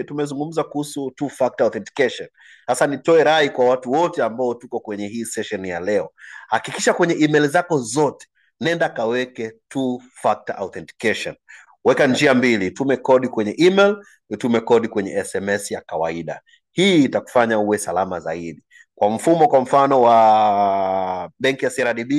tumezungumza kuhusu two factor authentication. Sasa nitoe rai kwa watu wote ambao tuko kwenye hii session ya leo. Hakikisha kwenye email zako zote nenda kaweke two factor authentication. Weka njia mbili, tume kodi kwenye email, tume kodi kwenye SMS ya kawaida. Hii itakufanya uwe salama zaidi. Kwa mfano wa benki ya CRDB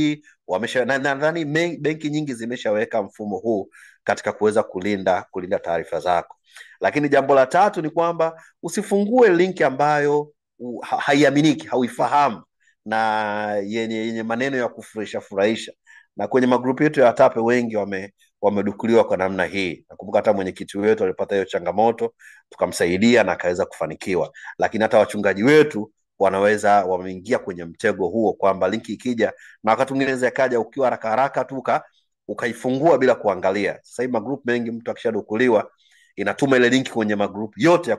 nadhani benki nyingi zimeshaweka mfumo huu katika kuweza kulinda taarifa zako. Lakini jambo la tatu ni kwamba usifungue link ambayo haiaminiki, hauifahamu, na yenye maneno ya kufurahisha. Na kwenye magrupu yetu ya TAP wengi wamedukuliwa kwa namna hii. Nakumbuka hata mwenyekiti wetu alipata hiyo changamoto, tukamsaidia na akaweza kufanikiwa. Lakini hata wachungaji wetu wameingia kwenye mtego huo, kwamba linki ikija, na wakati mwingine inaweza kaja ukiwa haraka tu ukaifungua bila kuangalia. Sasa hivi magroup mengi, mtu akishadukuliwa inatuma ile linki kwenye magroup yote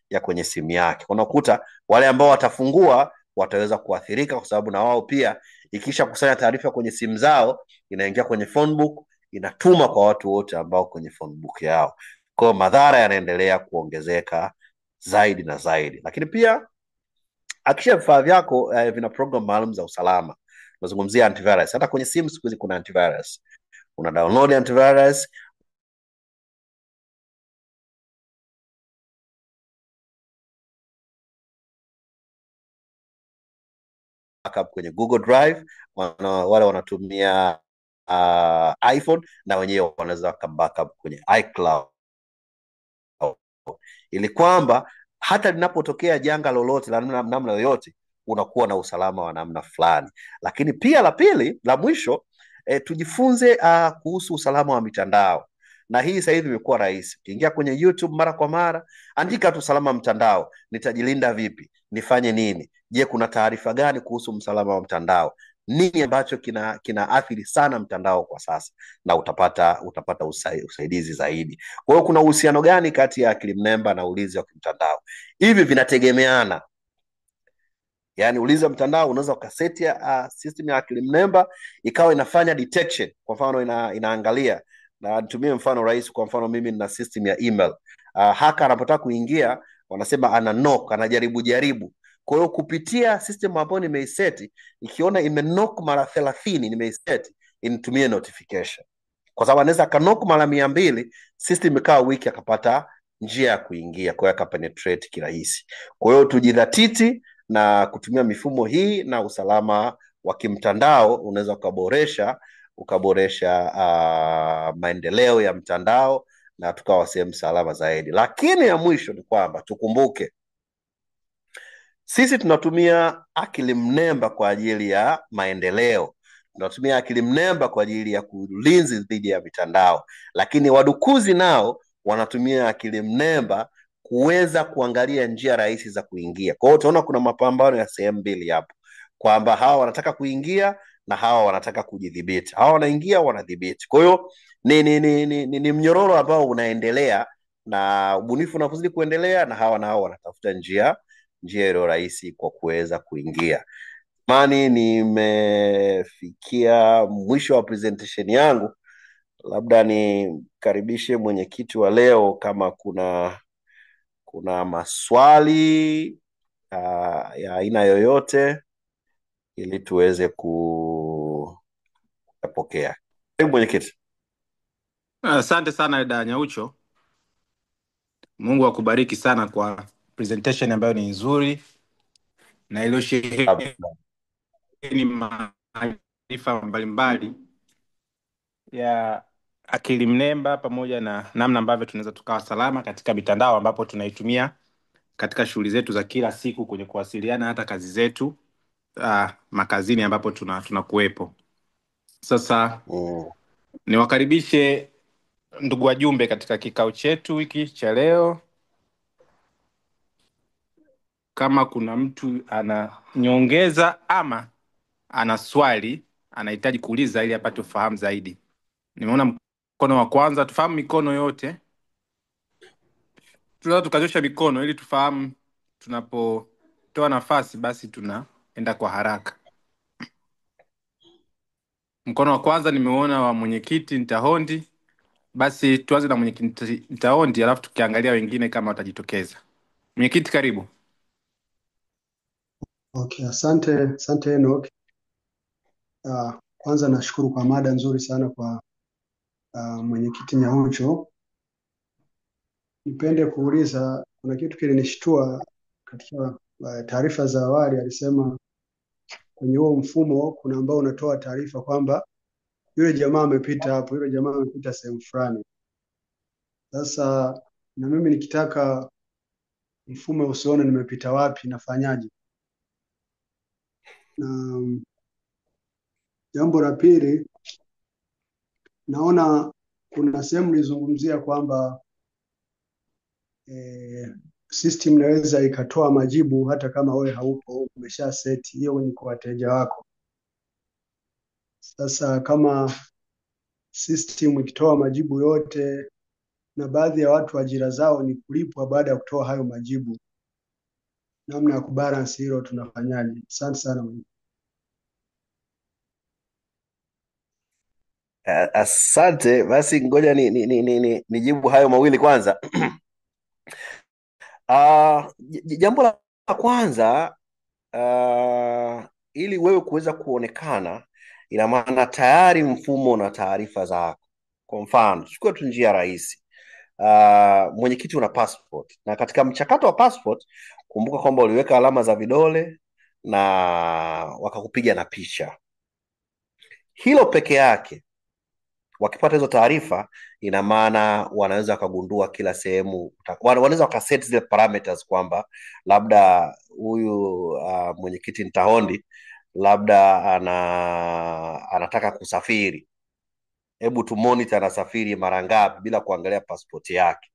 ya kwenye simu yake. Unakuta wale ambao watafungua wataweza kuathirika, kwa sababu na wao pia ikisha kusanya taarifa kwenye simu zao inaingia kwenye phone book, inatuma kwa watu wote ambao kwenye phone book yao. Kwa madhara yanaendelea kuongezeka zaidi na zaidi. Lakini pia hakikisha vifaa vyako vina program maalum za usalama. Nazungumzia antivirus. Hata kwenye simu siku hizi kuna antivirus. Una download antivirus, backup kwenye Google Drive. Wale wanatumia iPhone na wenyewe wanaweza backup kwenye iCloud, ili kwamba hata linapotokea janga lolote la namna yoyote unakuwa na usalama wa namna fulani. Lakini pia la pili, la mwisho, tujifunze kuhusu usalama wa mitandao. Na hii sasa hivi imekuwa rahisi. Ukiingia kwenye YouTube mara kwa mara, andika tu usalama mtandao. Nitajilinda vipi? Nifanye nini? Je, kuna taarifa gani kuhusu usalama wa mtandao? Nini ambacho kina athiri sana mtandao kwa sasa? Na utapata usaidizi zaidi. Kwa hiyo kuna uhusiano gani kati ya akili mnemba na ulinzi wa kimtandao? Hivi vinategemeana. Yaani ulinzi wa mtandao unaweza ukaseti system ya akili mnemba ikawa inafanya detection. Kwa mfano inaangalia, na nitumie mfano rahisi. Kwa mfano mimi nina system ya email. Haka anapotaka kuingia, wanasema ana knock, anajaribu. Kwa hiyo kupitia system ambayo nimeiseti, ikiona knock mara 30 nimeiseti, initumie notification. Kwa sababu anaweza knock mara 200, system ikawa wiki akapata njia ya kuingia, kwa hiyo akapenetrate kirahisi. Kwa hiyo tujidhatiti na kutumia mifumo hii, na usalama wa kimtandao unaweza ukaboresha maendeleo ya mtandao na tukawa sehemu salama zaidi. Lakini ya mwisho ni kwamba tukumbuke Sisi tunatumia akili mnemba kwa ajili ya maendeleo, tunatumia akili mnemba kwa ajili ya ulinzi dhidi ya mitandao, lakini wadukuzi nao wanatumia akili mnemba kuweza kuangalia njia rahisi za kuingia. Kwa hiyo utaona kuna mapambano ya sehemu mbili hapo, kwamba hawa wanataka kuingia na hawa wanataka kujidhibiti. Hawa wanaingia, wanadhibiti. Kwa hiyo ni mnyororo ambao unaendelea, na ubunifu unazidi kuendelea, na hawa nao wanatafuta njia iliyo rahisi kwa kuweza kuingia. Mani, nimefikia mwisho wa presentation yangu. Labda nikaribishe mwenyekiti wa leo kama kuna maswali ya aina yoyote ili tuweze kuyapokea. Karibu mwenyekiti. Asante sana Eda Nyaucho. Mungu akubariki sana kwa presentation ambayo ni nzuri na iliyosheheni maarifa mbalimbali ya akili mnemba pamoja na namna ambavyo tunaweza tukawa salama katika mitandao ambapo tunaitumia katika shughuli zetu za kila siku kwenye kuwasiliana, hata kazi zetu makazini ambapo tunakuwepo. Sasa niwakaribishe ndugu wajumbe katika kikao chetu hiki cha leo. Kama kuna mtu ana nyongeza ama ana swali anahitaji kuuliza ili apate ufahamu zaidi. Nimeona mkono wa kwanza. Tufahamu mikono yote, tunaweza tukanyosha mikono ili tufahamu tunapotoa nafasi basi tunaenda kwa haraka. Mkono wa kwanza nimeona wa mwenyekiti Ntahondi. Basi tuanze na mwenyekiti Ntahondi, alafu tukiangalia wengine kama watajitokeza. Mwenyekiti, karibu. Okay, asante Enoch. Kwanza nashukuru kwa mada nzuri sana kwa mwenyekiti Nyaucho. Nipende kuuliza, kuna kitu kilinishtua katika taarifa za awali. Alisema kwenye huo mfumo kuna ambao unatoa taarifa kwamba yule jamaa amepita hapo, yule jamaa amepita sehemu fulani. Sasa na mimi nikitaka mfumo usione nimepita wapi, nafanyaje? Na jambo la pili, naona kuna sehemu nilizungumzia kwamba system inaweza ikatoa majibu hata kama wewe haupo, umesha set hiyo ni kwa wateja wako. Sasa kama system ikitoa majibu yote na baadhi ya watu ajira zao ni kulipwa baada ya kutoa hayo majibu, namna ya kubalance hilo tunafanyaje? Asante sana. Asante. Basi ngoja nijibu hayo mawili kwanza. Jambo la kwanza, ili wewe kuweza kuonekana, ina maana tayari mfumo na taarifa zako. Kwa mfano, chukua tu njia rahisi. Mwenyekiti una passport, na katika mchakato wa passport kumbuka kwamba uliweka alama za vidole na wakakupiga na picha. Hilo peke yake, wakipata hizo taarifa, ina maana wanaweza wakagundua kila sehemu, wanaweza wakaset zile parameters kwamba labda huyu mwenyekiti Ntahondi labda anataka kusafiri, hebu tu monitor anasafiri mara ngapi bila kuangalia pasipoti yake.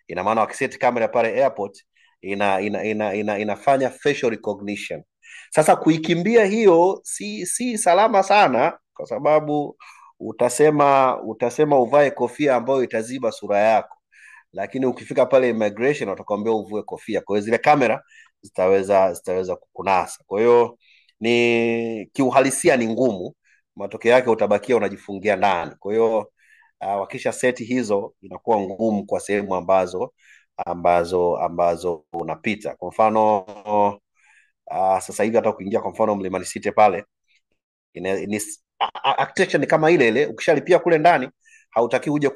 Ina maana wakiset kamera pale airport inafanya facial recognition. Sasa kuikimbia hiyo si salama sana, kwa sababu utasema uvae kofia ambayo itaziba sura yako, lakini ukifika pale immigration watakwambia uvue kofia. Kwa hiyo zile kamera zitaweza kukunasa. Kwa hiyo ni kiuhalisia ni ngumu, matokeo yake utabakia unajifungia ndani. Kwa hiyo wakisha seti hizo inakuwa ngumu kwa sehemu ambazo unapita. Kwa mfano sasa hivi hata ukiingia kwa mfano Mlimani City pale, architecture ni kama ile ile. Ukishalipia kule ndani hautaki uje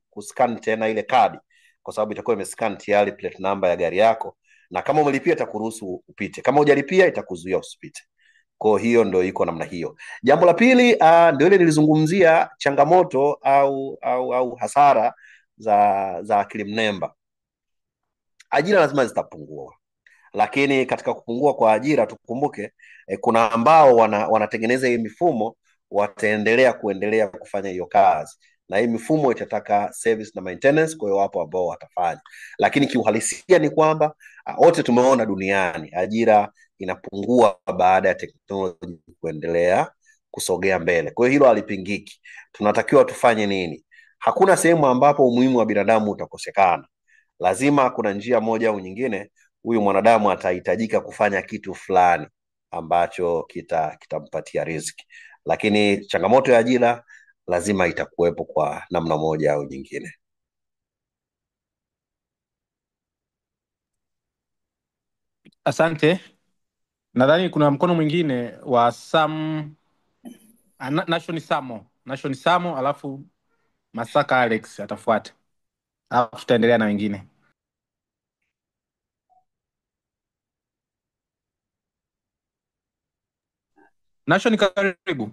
kuscan tena ile kadi, kwa sababu itakuwa imescan tayari plate number ya gari yako, na kama umelipia itakuruhusu upite, kama hujalipia itakuzuia usipite. Kwa hiyo ndio iko namna hiyo. Jambo la pili, ndio ile nilizungumzia changamoto au hasara za akili mnemba. Ajira lazima zitapungua, lakini katika kupungua kwa ajira tukumbuke kuna ambao wanatengeneza hii mifumo wataendelea kufanya hiyo kazi, na hii mifumo itataka service na maintenance, kwa hiyo wapo ambao watafanya, lakini kiuhalisia ni kwamba wote tumeona duniani ajira inapungua baada ya teknoloji kuendelea kusogea mbele. Kwa hiyo hilo halipingiki. Tunatakiwa tufanye nini? Hakuna sehemu ambapo umuhimu wa binadamu utakosekana. Lazima kuna njia moja au nyingine huyu mwanadamu atahitajika kufanya kitu fulani ambacho kitampatia riziki, lakini changamoto ya ajira lazima itakuwepo kwa namna moja au nyingine. Asante. Nadhani kuna mkono mwingine wa Nation Samo, alafu Masaka Alex atafuata, alafu tutaendelea na wengine. Nation, karibu.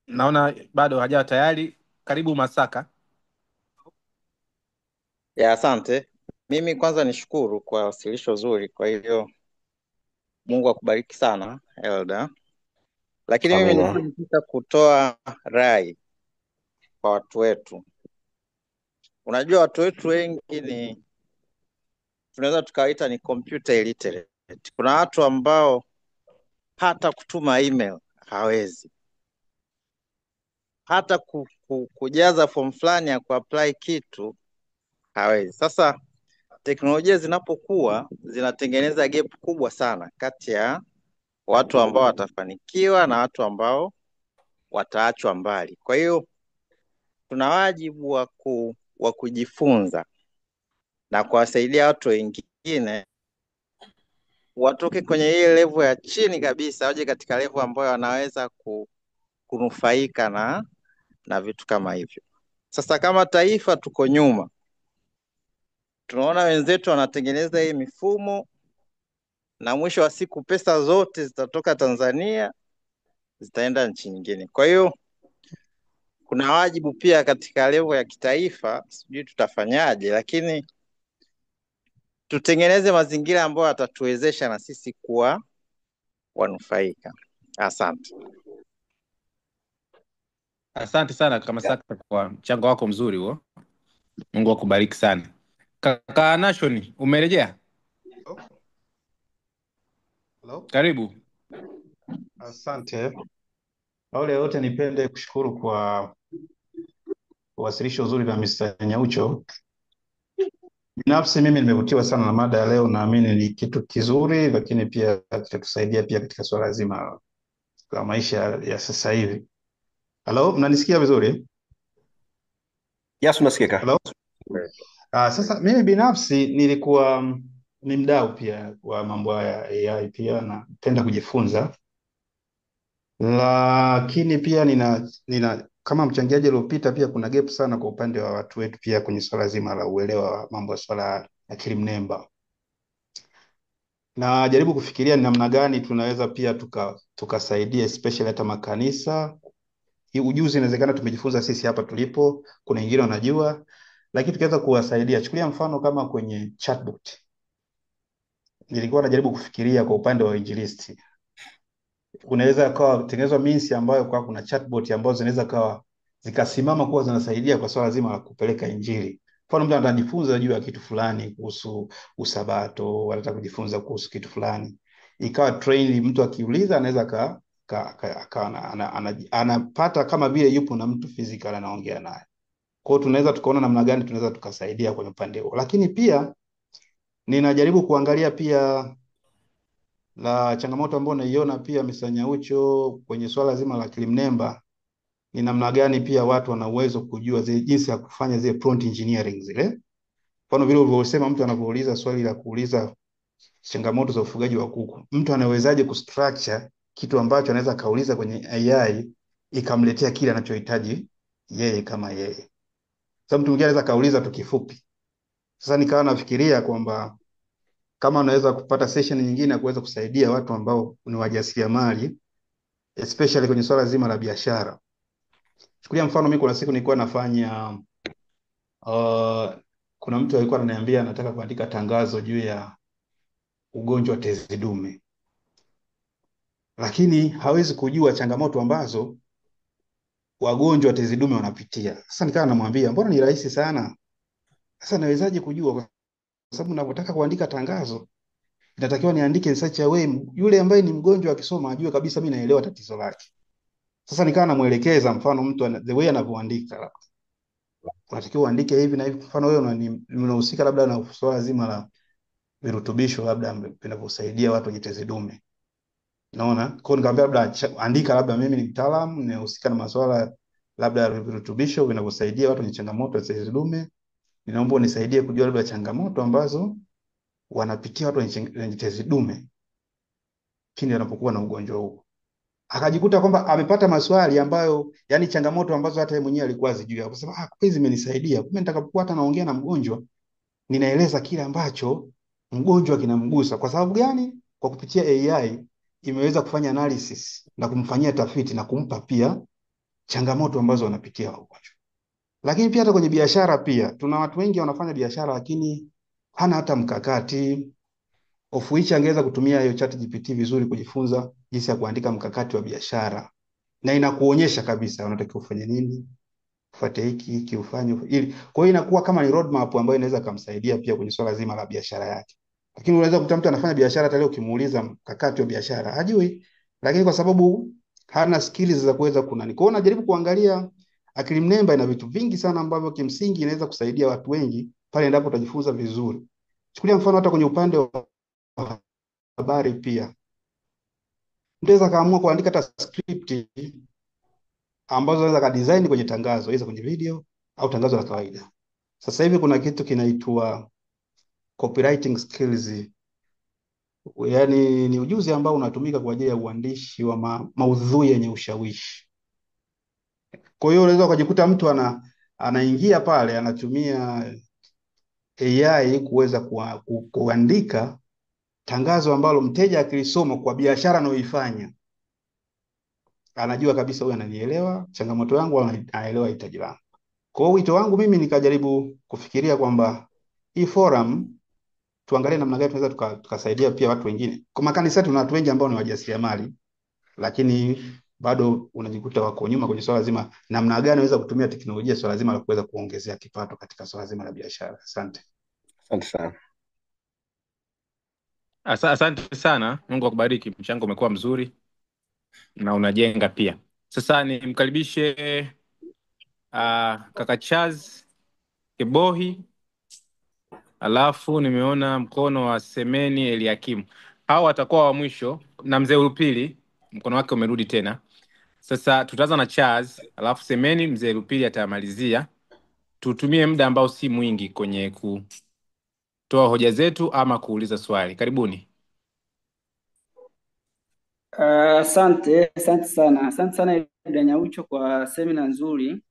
Naona bado hajawa tayari. Karibu Masaka. Asante. Mimi kwanza nishukuru kwa wasilisho zuri, kwa hiyo Mungu akubariki sana Elda. Lakini mimi Amina. nataka kutoa rai kwa watu wetu. Unajua watu wetu wengi tunaweza tukawaita ni computer illiterate. Kuna watu ambao hata kutuma email hawezi, hata kujaza form fulani ya kuapply kitu hawezi. Sasa teknolojia zinapokuwa zinatengeneza gap kubwa sana kati ya watu ambao watafanikiwa na watu ambao wataachwa mbali. Kwa hiyo tuna wajibu wa kujifunza na kuwasaidia watu wengine watoke kwenye ile level ya chini kabisa waje katika level ambayo wanaweza kunufaika na vitu kama hivyo. Sasa kama taifa tuko nyuma, tunaona wenzetu wanatengeneza hii mifumo na mwisho wa siku pesa zote zitatoka Tanzania zitaenda nchi nyingine. Kwa hiyo kuna wajibu pia katika level ya kitaifa, sijui tutafanyaje, lakini tutengeneze mazingira ambayo yatatuwezesha na sisi kuwa wanufaika. Asante. Asante sana kama Masaka kwa mchango wako mzuri huo. Mungu akubariki sana. Kaka Nation, umerejea? Hello? Karibu. Asante. Awali ya yote nipende kushukuru kwa wasilisho zuri la Mr. Nyaucho. Binafsi mimi nimevutiwa sana na mada ya leo, naamini ni kitu kizuri, lakini pia kitatusaidia pia katika swala zima la maisha ya sasa hivi. Hello, mnanisikia vizuri? Yes, unasikika. Hello? Sasa mimi binafsi nilikuwa ni mdau pia wa mambo ya AI, pia napenda kujifunza, lakini pia nina kama mchangiaji aliyopita, pia kuna gap sana kwa upande wa watu wetu pia kwenye swala zima la uelewa wa mambo ya swala ya akili mnemba. Na jaribu kufikiria ni namna gani tunaweza pia tukasaidia especially hata makanisa. Hii ujuzi inawezekana tumejifunza sisi hapa tulipo, kuna wengine wanajua, lakini tukiweza kuwasaidia. Chukulia mfano kama kwenye chatbot. Nilikuwa najaribu kufikiria kwa upande wa injilisti. Kunaweza kuwa tengenezwa means ambayo kwa kuna chatbot ambazo zinaweza kawa zikasimama kuwa zinasaidia kwa swala zima la kupeleka injili. Mfano mtu anajifunza juu ya kitu fulani kuhusu usabato, anataka kujifunza kuhusu kitu fulani. Ikawa train, mtu akiuliza anaweza anapata kama vile yupo na mtu physical anaongea naye. Kwa hiyo tunaweza tukaona namna gani tunaweza tukasaidia kwenye upande huo. Lakini pia ninajaribu kuangalia pia la changamoto ambayo naiona pia Mr. Nyaucho kwenye swala zima la akili mnemba ni namna gani pia watu wana uwezo kujua zile jinsi ya kufanya zile prompt engineering zile. Mfano vile ulivyosema, mtu anapouliza swali la kuuliza changamoto za ufugaji wa kuku, mtu anawezaje kustructure kitu ambacho anaweza kauliza kwenye AI ikamletea kile anachohitaji yeye kama yeye. Sasa mtu mwingine anaweza kauliza tu kifupi. Sasa nikawa nafikiria kwamba kama unaweza kupata session nyingine ya kuweza kusaidia watu ambao ni wajasiriamali especially kwenye swala zima la biashara. Chukulia mfano, mimi kuna siku nilikuwa nafanya kuna mtu alikuwa ananiambia anataka kuandika tangazo juu ya ugonjwa wa tezi dume, lakini hawezi kujua changamoto ambazo wagonjwa wa tezi dume wanapitia. Sasa nikawa namwambia mbona ni rahisi sana. Sasa nawezaje kujua? Kwa sababu ninapotaka kuandika tangazo inatakiwa niandike in such a way yule ambaye ni mgonjwa akisoma ajue kabisa mimi naelewa tatizo lake. Sasa nikawa namuelekeza, mfano mtu the way anavyoandika, unatakiwa uandike hivi na hivi. Mfano wewe unahusika labda na swala zima la virutubisho labda vinavyosaidia watu wenye tezi dume, unaona. Kwa hiyo nikamwambia labda andika, labda mimi ni mtaalamu ninahusika na masuala labda ya virutubisho vinavyosaidia watu wenye changamoto ya tezi dume, ninaomba unisaidie kujua labda changamoto ambazo wanapitia watu wenye tezi dume pindi wanapokuwa na ugonjwa huu. Akajikuta kwamba amepata maswali ambayo, yani changamoto ambazo hata yeye mwenyewe alikuwa azijui. Akasema hizi zimenisaidia. Kumbe nitakapokuwa hata naongea na mgonjwa ninaeleza kile ambacho mgonjwa kinamgusa. Kwa sababu gani? Kwa kupitia AI imeweza kufanya analysis na kumfanyia tafiti na kumpa pia changamoto ambazo wanapitia wagonjwa. Lakini pia hata kwenye biashara pia tuna watu wengi wanafanya biashara lakini hana hata mkakati. Of which angeweza kutumia hiyo ChatGPT vizuri kujifunza jinsi ya kuandika mkakati wa biashara, na inakuonyesha kabisa unatakiwa ufanye nini, ufuate hiki ufanye ili. Kwa hiyo inakuwa kama ni roadmap ambayo inaweza kumsaidia pia kwenye swala zima la biashara yake. Lakini unaweza kukuta mtu anafanya biashara hata leo ukimuuliza mkakati wa biashara hajui, lakini kwa sababu hana skills za kuweza kunani. Kwa hiyo najaribu kuangalia akili mnemba ina vitu vingi sana ambavyo kimsingi inaweza kusaidia watu wengi pale endapo utajifunza vizuri. Chukulia mfano hata kwenye upande wa habari pia. Mtaweza kaamua kuandika hata script ambazo anaweza ka design kwenye tangazo, aidha kwenye video au tangazo la kawaida. Sasa hivi kuna kitu kinaitwa copywriting skills. Yaani ni ujuzi ambao unatumika kwa ajili ya uandishi wa maudhui yenye ushawishi. Kwa hiyo unaweza kujikuta mtu anaingia pale anatumia AI kuweza kuandika tangazo ambalo mteja akilisoma kwa biashara anayoifanya anajua kabisa huyu ananielewa changamoto yangu, anaelewa hitaji langu. Kwa hiyo wito wangu mimi nikajaribu kufikiria kwamba hii forum tuangalie namna gani tunaweza tukasaidia pia watu wengine. Kwa makanisa tuna watu wengi ambao ni wajasiriamali lakini bado unajikuta wako nyuma kwenye swala zima namna gani unaweza kutumia teknolojia swala zima la kuweza kuongezea kipato katika swala zima la biashara. Asante. Asante sana. Asante sana, Mungu akubariki. Mchango umekuwa mzuri na unajenga pia. Sasa nimkaribishe kaka Charles Kebohi, alafu nimeona mkono wa Semeni Eliakim. Hao watakuwa wa mwisho, na mzee Lupili mkono wake umerudi tena. Sasa tutaanza na Charles, alafu Semeni, mzee Lupili atamalizia. Tutumie muda ambao si mwingi kwenye kutoa hoja zetu ama kuuliza swali. Karibuni. Asante sana Ida Nyaucho kwa semina nzuri.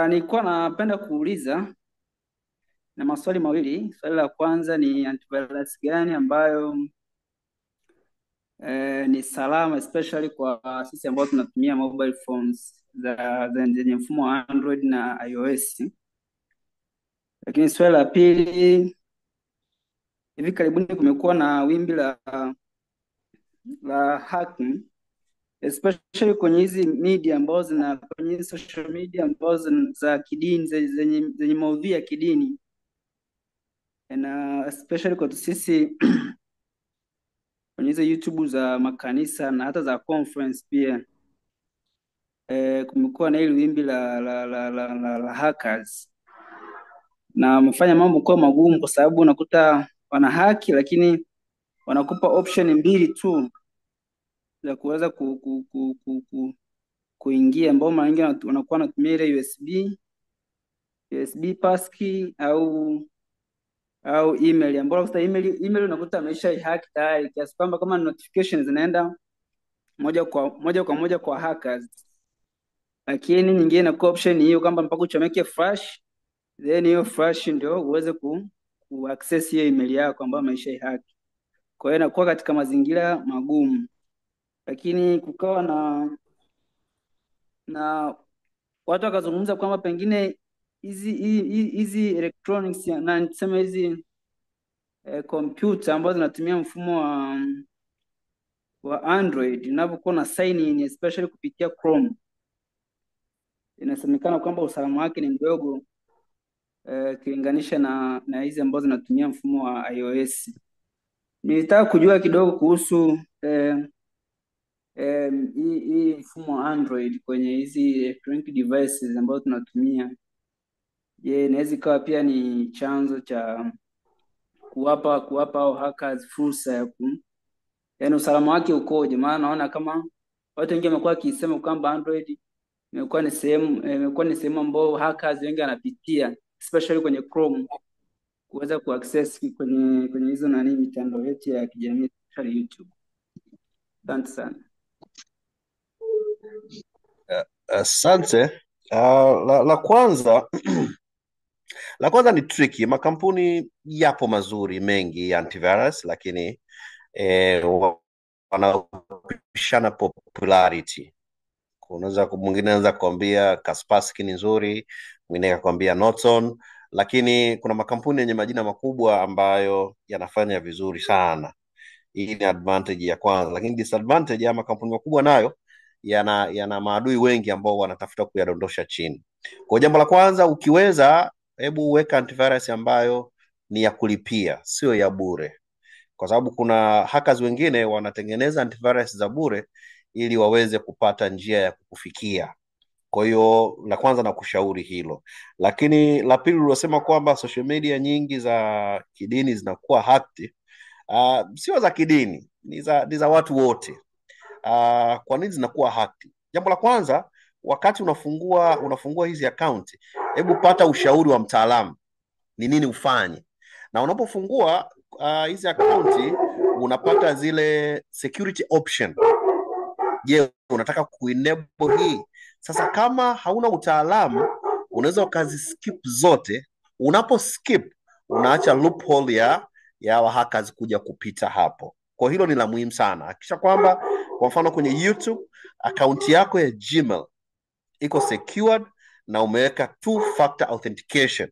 Nilikuwa napenda kuuliza na maswali mawili. Swali la kwanza ni antivirus gani ambayo ni salama especially kwa sisi ambao tunatumia mobile phones zenye mfumo wa Android na iOS. Lakini swali la pili, hivi karibuni kumekuwa na wimbi la hacking especially kwenye hizi media ambazo kwenye social media ambazo za kidini zenye maudhui ya kidini, na especially kwa sisi kwenye hizo YouTube za makanisa na hata za conference pia. Kumekuwa na hili wimbi la hackers na wamefanya mambo kuwa magumu, kwa sababu unakuta wana haki lakini wanakupa option mbili tu za kuweza kuingia, ambao mara nyingi wanakuwa wanatumia ile USB passkey au email, ambapo sasa email unakuta amesha hack tayari, kiasi kwamba kama notifications zinaenda moja kwa hackers. Lakini nyingine inakuwa option hiyo kwamba mpaka uchomeke flash, then hiyo flash ndio uweze ku access hiyo email yako ambayo amesha hack. Kwa hiyo inakuwa katika mazingira magumu. lakini kukawa na watu wakazungumza kwamba pengine hizi electronics na niseme hizi kompyuta ambazo zinatumia mfumo wa Android unavyokuwa na sign in especially kupitia Chrome, inasemekana kwamba usalama wake ni mdogo ukilinganisha na hizi ambazo zinatumia mfumo wa iOS. Nilitaka kujua kidogo kuhusu hii mfumo wa Android kwenye hizi electronic devices ambazo tunatumia. Je, inaweza ikawa pia ni chanzo cha kuwapa hao hackers fursa yaani usalama wake ukoje? Maana naona kama watu wengi wamekuwa wakisema kwamba Android imekuwa ni sehemu ambao hackers wengi wanapitia especially kwenye Chrome kuweza kuaccess kwenye hizo mitandao yetu ya kijamii especially YouTube. Asante sana. Asante. La kwanza la kwanza ni tricky. Makampuni yapo mazuri mengi ya antivirus, lakini wanapishana popularity. Mwingine anaweza kuambia Kaspersky ni nzuri, mwingine akakwambia Norton, lakini kuna makampuni yenye majina makubwa ambayo yanafanya vizuri sana. Hii ni advantage ya kwanza, lakini disadvantage ya makampuni makubwa nayo yana maadui wengi ambao wanatafuta kuyadondosha chini. Kwa jambo la kwanza, ukiweza, hebu weka antivirus ambayo ni ya kulipia, sio ya bure, kwa sababu kuna hackers wengine wanatengeneza antivirus za bure ili waweze kupata njia ya kukufikia. Kwa hiyo la kwanza na kushauri hilo, lakini la pili ulilosema kwamba social media nyingi za kidini zinakuwa hacked, sio za kidini, ni za watu wote. Kwa nini zinakuwa hacked? Jambo la kwanza, wakati unafungua hizi account, hebu pata ushauri wa mtaalamu ni nini ufanye. Na unapofungua hizi account unapata zile security option. Je, unataka kuenable hii? Sasa kama hauna utaalamu, unaweza ukaziskip zote. Unapo skip, unaacha loophole ya hackers kuja kupita hapo. Kwa hilo ni la muhimu sana. Hakikisha kwamba kwa mfano kwenye YouTube account yako ya Gmail iko secured na umeweka two factor authentication,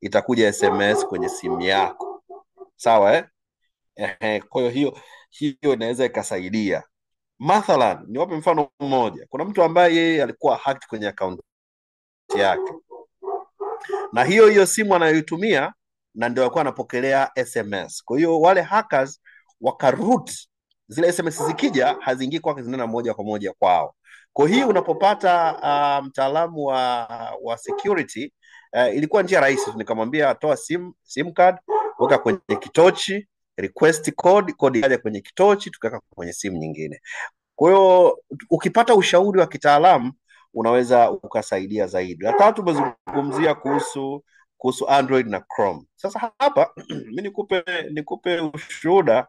itakuja SMS kwenye simu yako. Sawa kwa hiyo inaweza ikasaidia. Mathalan, niwape mfano mmoja. Kuna mtu ambaye yeye alikuwa hacked kwenye account yake, na hiyo simu anayoitumia na ndio alikuwa anapokelea SMS. Kwa hiyo wale hackers wakaroute zile SMS, zikija haziingii kwake, zinaenda moja kwa moja kwao. Kwa hiyo unapopata mtaalamu wa security, ilikuwa njia rahisi. Nikamwambia toa sim card, weka kwenye kitochi, request code ikaja kwenye kitochi, tukaweka kwenye simu nyingine. Kwa hiyo ukipata ushauri wa kitaalamu unaweza ukasaidia zaidi. La tatu, umezungumzia kuhusu Android na Chrome. Sasa hapa mimi nikupe ushuhuda.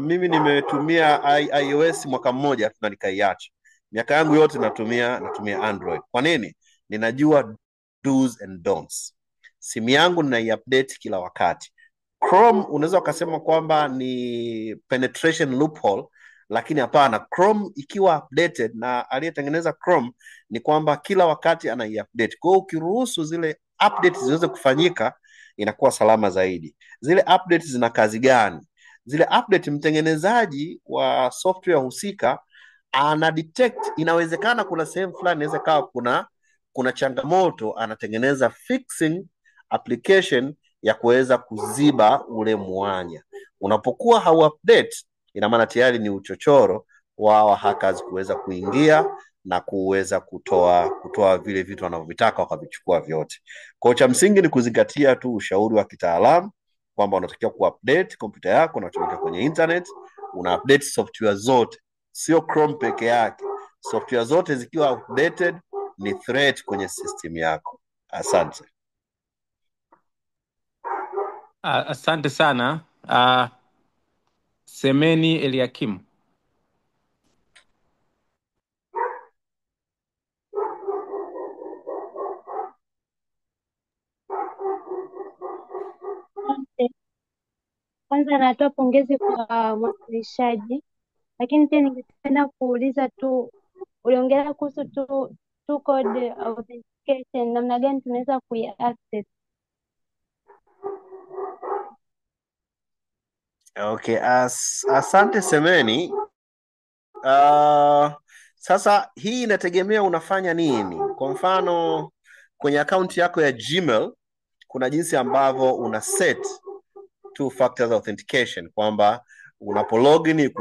Mimi nimetumia iOS mwaka mmoja na nikaiacha. Miaka yangu yote natumia Android. Kwa nini? Ninajua do's and don'ts. Simu yangu ninaiupdate kila wakati. Chrome unaweza ukasema kwamba ni penetration loophole, lakini hapana. Chrome ikiwa updated, na aliyetengeneza Chrome ni kwamba kila wakati anaiupdate. Kwa hiyo ukiruhusu zile updates ziweze kufanyika, inakuwa salama zaidi. Zile updates zina kazi gani? Zile update, mtengenezaji wa software husika ana detect, inawezekana kuna sehemu fulani inaweza kawa kuna changamoto, anatengeneza fixing application ya kuweza kuziba ule mwanya. Unapokuwa hauupdate, ina maana tayari ni uchochoro wa hackers kuweza kuingia na kuweza kutoa vile vitu wanavyovitaka wakavichukua vyote. Kwa cha msingi ni kuzingatia tu ushauri wa kitaalamu kwamba unatakiwa kuupdate kompyuta yako, unatumika kwenye internet, una update software zote, sio Chrome peke yake. Software zote zikiwa outdated ni threat kwenye system yako. Asante. Asante sana. Semeni Eliakim. Kwanza natoa pongezi kwa mwasilishaji Lakini pia ningependa kuuliza tu, uliongelea kuhusu two code authentication, namna gani tunaweza access? Okay, asante Semeni. Sasa hii inategemea unafanya nini. Kwa mfano kwenye akaunti yako ya Gmail kuna jinsi ambavyo una set two factors authentication, kwamba unapo login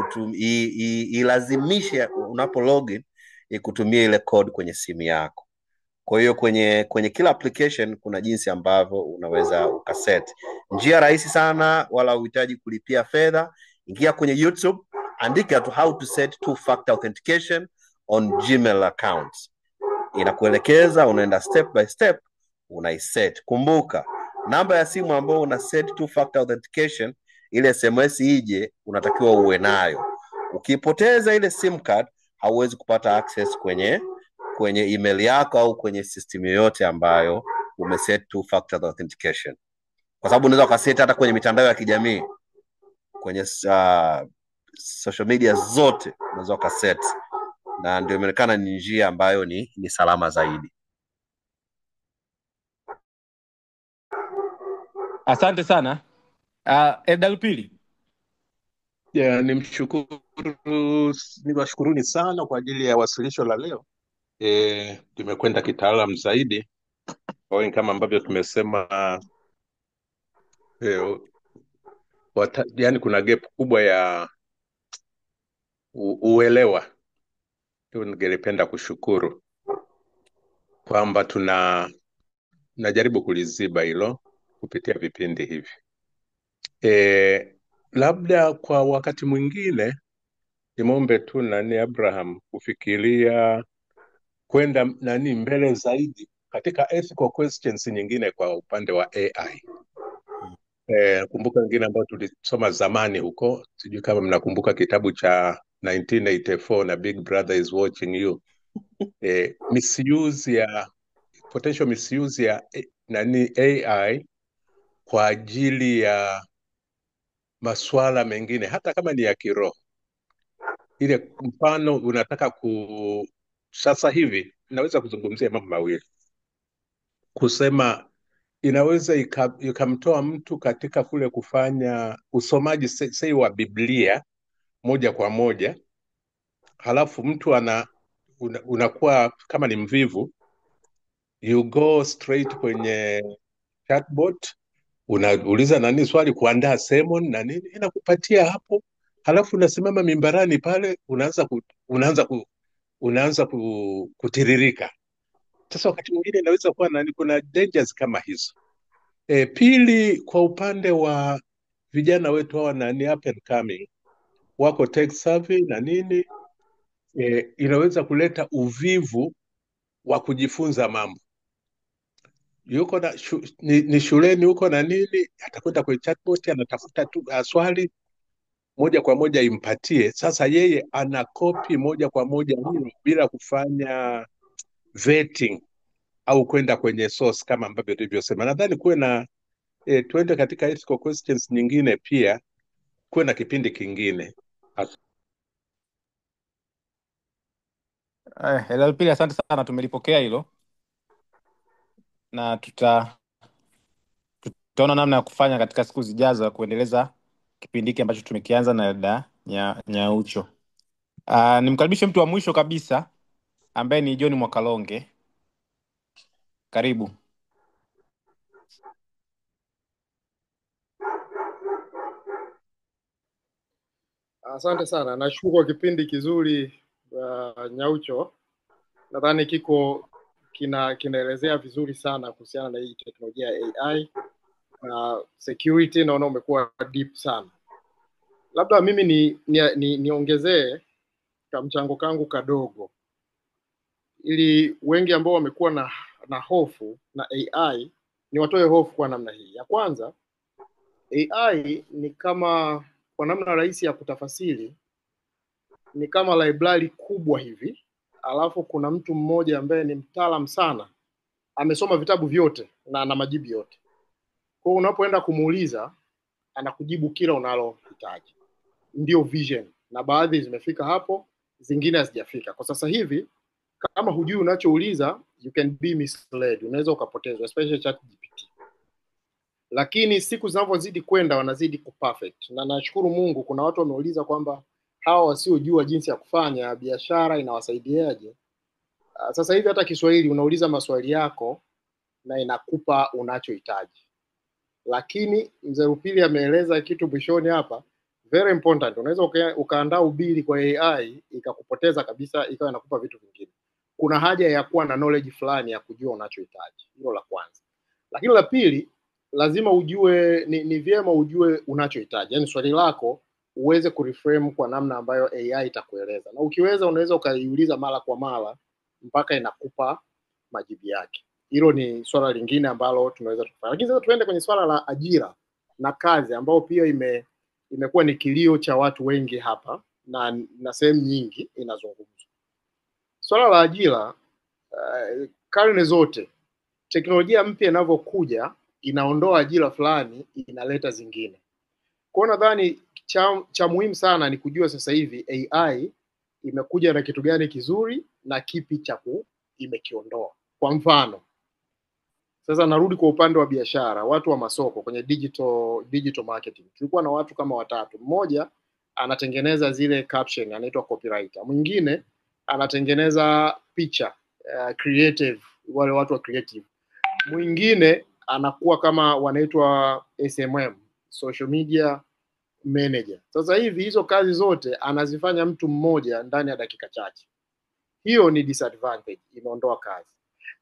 ilazimishe unapo login ikutumie ile code kwenye simu yako. Kwa hiyo kwenye kila application kuna jinsi ambavyo unaweza ukaset. Njia rahisi sana, wala uhitaji kulipia fedha. Ingia kwenye YouTube, andika tu how to set two factor authentication on Gmail accounts. Inakuelekeza, unaenda step by step, unaiset. Kumbuka, namba ya simu ambayo una set two factor authentication, ile SMS ije, unatakiwa uwe nayo. Ukipoteza ile SIM card, hauwezi kupata access kwenye email yako au kwenye system yoyote ambayo umeset two factor authentication. Kwa sababu unaweza ukaset hata kwenye mitandao ya kijamii, kwenye social media zote unaweza ukaset, na ndio imeonekana ni njia ambayo ni salama zaidi. Asante sana. Edalpili. Yeah, niwashukuruni sana kwa ajili ya wasilisho la leo. Tumekwenda kitaalamu zaidi. Kwa kama ambavyo tumesema, yani kuna gap kubwa ya uelewa. Ningelipenda kushukuru kwamba najaribu kuliziba hilo kupitia vipindi hivi. Labda kwa wakati mwingine nimombe tu Abraham kufikiria kwenda mbele zaidi katika ethical questions nyingine kwa upande wa AI. Kumbuka wengine ambao tulisoma zamani huko, sijui kama mnakumbuka kitabu cha 1984 na Big Brother is watching you. Potential misuse ya AI kwa ajili ya masuala mengine, hata kama ni ya kiroho. Ile mfano unataka sasa hivi naweza kuzungumzia mambo mawili. Kusema inaweza ikamtoa mtu katika kule kufanya usomaji sei wa Biblia moja kwa moja, halafu mtu unakuwa kama ni mvivu, you go straight kwenye chatbot, unauliza swali, kuandaa sermon na nini, inakupatia hapo, halafu unasimama mimbarani pale, unaanza kutiririka. Sasa wakati mwingine inaweza kuwa kuna dangers kama hizo. Pili, kwa upande wa vijana wetu hawa up and coming, wako tech savvy na nini, inaweza kuleta uvivu wa kujifunza mambo. Yuko ni shuleni huko na nini, atakwenda kwenye chatbot, anatafuta tu swali moja kwa moja impatie. Sasa yeye ana copy moja kwa moja hilo bila kufanya vetting au kwenda kwenye source kama ambavyo tulivyosema. Nadhani kuwe na tuende katika ethical questions nyingine, pia kuwe na kipindi kingine. Edalpili, asante sana, tumelipokea hilo na tutaona namna ya kufanya katika siku zijazo kuendeleza kipindi hiki ambacho tumekianza na dada Nyaucho. Nimkaribishe mtu wa mwisho kabisa ambaye ni John Mwakalonge. Karibu. Asante sana. Nashukuru kwa kipindi kizuri Nyaucho. Nadhani kinaelezea vizuri sana kuhusiana na hii teknolojia ya AI na security, naona umekuwa deep sana. Labda mimi niongezee mchango kangu kadogo, ili wengi ambao wamekuwa na hofu na AI ni watoe hofu kwa namna hii. Ya kwanza, AI ni kama, kwa namna rahisi ya kutafasiri, ni kama library kubwa hivi, alafu kuna mtu mmoja ambaye ni mtaalamu sana, amesoma vitabu vyote na ana majibu yote. Kwa unapoenda kumuuliza, anakujibu kila unalohitaji. Ndio vision na baadhi zimefika hapo, zingine hazijafika. Kwa sasa hivi kama hujui unachouliza, you can be misled, unaweza ukapotezwa, especially ChatGPT. Lakini siku zinavyozidi kwenda wanazidi kuperfect, na nashukuru Mungu kuna watu wameuliza kwamba hawa wasiojua jinsi ya kufanya biashara inawasaidiaje. Sasa hivi hata Kiswahili unauliza maswali yako na inakupa unachohitaji. Lakini mzee Rupili ameeleza kitu mwishoni hapa very important. Unaweza ukaandaa ubili kwa AI ikakupoteza kabisa, ikawa inakupa vitu vingine. Kuna haja ya kuwa na knowledge fulani ya kujua unachohitaji. Hilo la kwanza. Lakini la pili, lazima ujue ni vyema ujue unachohitaji. Yaani swali lako uweze kureframe kwa namna ambayo AI itakueleza. Na ukiweza unaweza ukaiuliza mara kwa mara mpaka inakupa majibu yake. Hilo ni swala lingine ambalo tunaweza kufanya. Lakini sasa tuende kwenye swala la ajira na kazi, ambao pia imekuwa ni kilio cha watu wengi hapa na sehemu nyingi inazungumzwa. Swala la ajira, karne zote teknolojia mpya inavyokuja inaondoa ajira fulani inaleta zingine. Kwa hiyo nadhani cha muhimu sana ni kujua sasa hivi AI imekuja na kitu gani kizuri na kipi cha imekiondoa. Kwa mfano, sasa narudi kwa upande wa biashara, watu wa masoko kwenye digital marketing. Tulikuwa na watu kama watatu. Mmoja anatengeneza zile caption, anaitwa copywriter. Mwingine anatengeneza picha, creative, wale watu wa creative. Mwingine anakuwa kama wanaitwa SMM, social media manager. Sasa hivi hizo kazi zote anazifanya mtu mmoja ndani ya dakika chache. Hiyo ni disadvantage, imeondoa kazi.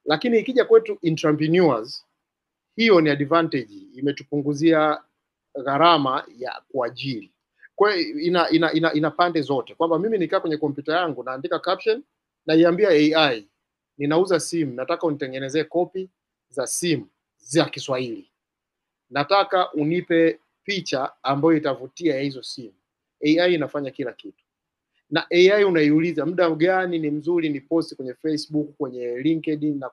Lakini ikija kwetu entrepreneurs, hiyo ni advantage, imetupunguzia gharama ya kuajiri. Kwa hiyo ina pande zote, kwamba mimi nikaa kwenye kompyuta yangu naandika caption, naiambia AI ninauza simu, nataka unitengenezee copy za simu za Kiswahili, nataka unipe picha ambayo itavutia ya hizo simu. AI inafanya kila kitu. Na AI unaiuliza muda gani ni mzuri ni post kwenye Facebook, kwenye LinkedIn na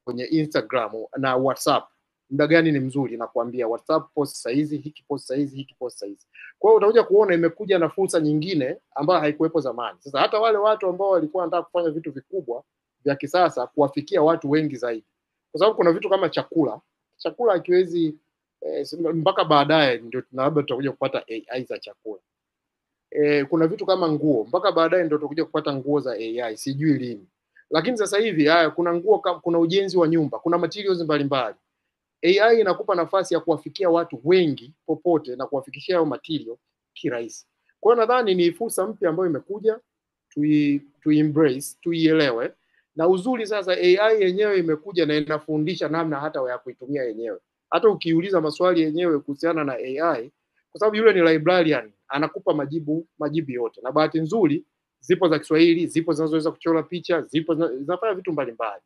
kwenye Instagram na WhatsApp. Muda gani ni mzuri, nakwambia WhatsApp post saa hizi, hiki post saa hizi, hiki post saa hizi. Kwa hiyo utakuja kuona imekuja na fursa nyingine ambayo haikuwepo zamani. Sasa hata wale watu ambao walikuwa wanataka kufanya vitu vikubwa vya kisasa kuwafikia watu wengi zaidi. Kwa sababu kuna vitu kama chakula hakiwezi mpaka baadaye ndio labda tutakuja kupata AI za chakula. Kuna vitu kama nguo, mpaka baadaye ndio tutakuja kupata nguo za AI, sijui lini. Lakini sasa hivi kuna nguo, kuna ujenzi wa nyumba, kuna materials mbalimbali. AI inakupa nafasi ya kuwafikia watu wengi popote na kuwafikishia hayo material kirahisi. Kwa hiyo nadhani ni fursa mpya ambayo imekuja, embrace, tuielewe. Na uzuri sasa AI yenyewe imekuja na inafundisha namna hata ya kuitumia yenyewe. Hata ukiuliza maswali yenyewe kuhusiana na AI, kwa sababu yule ni librarian, anakupa majibu yote. Na bahati nzuri zipo za Kiswahili, zipo zinazoweza kuchora picha, zipo zinafanya vitu mbalimbali.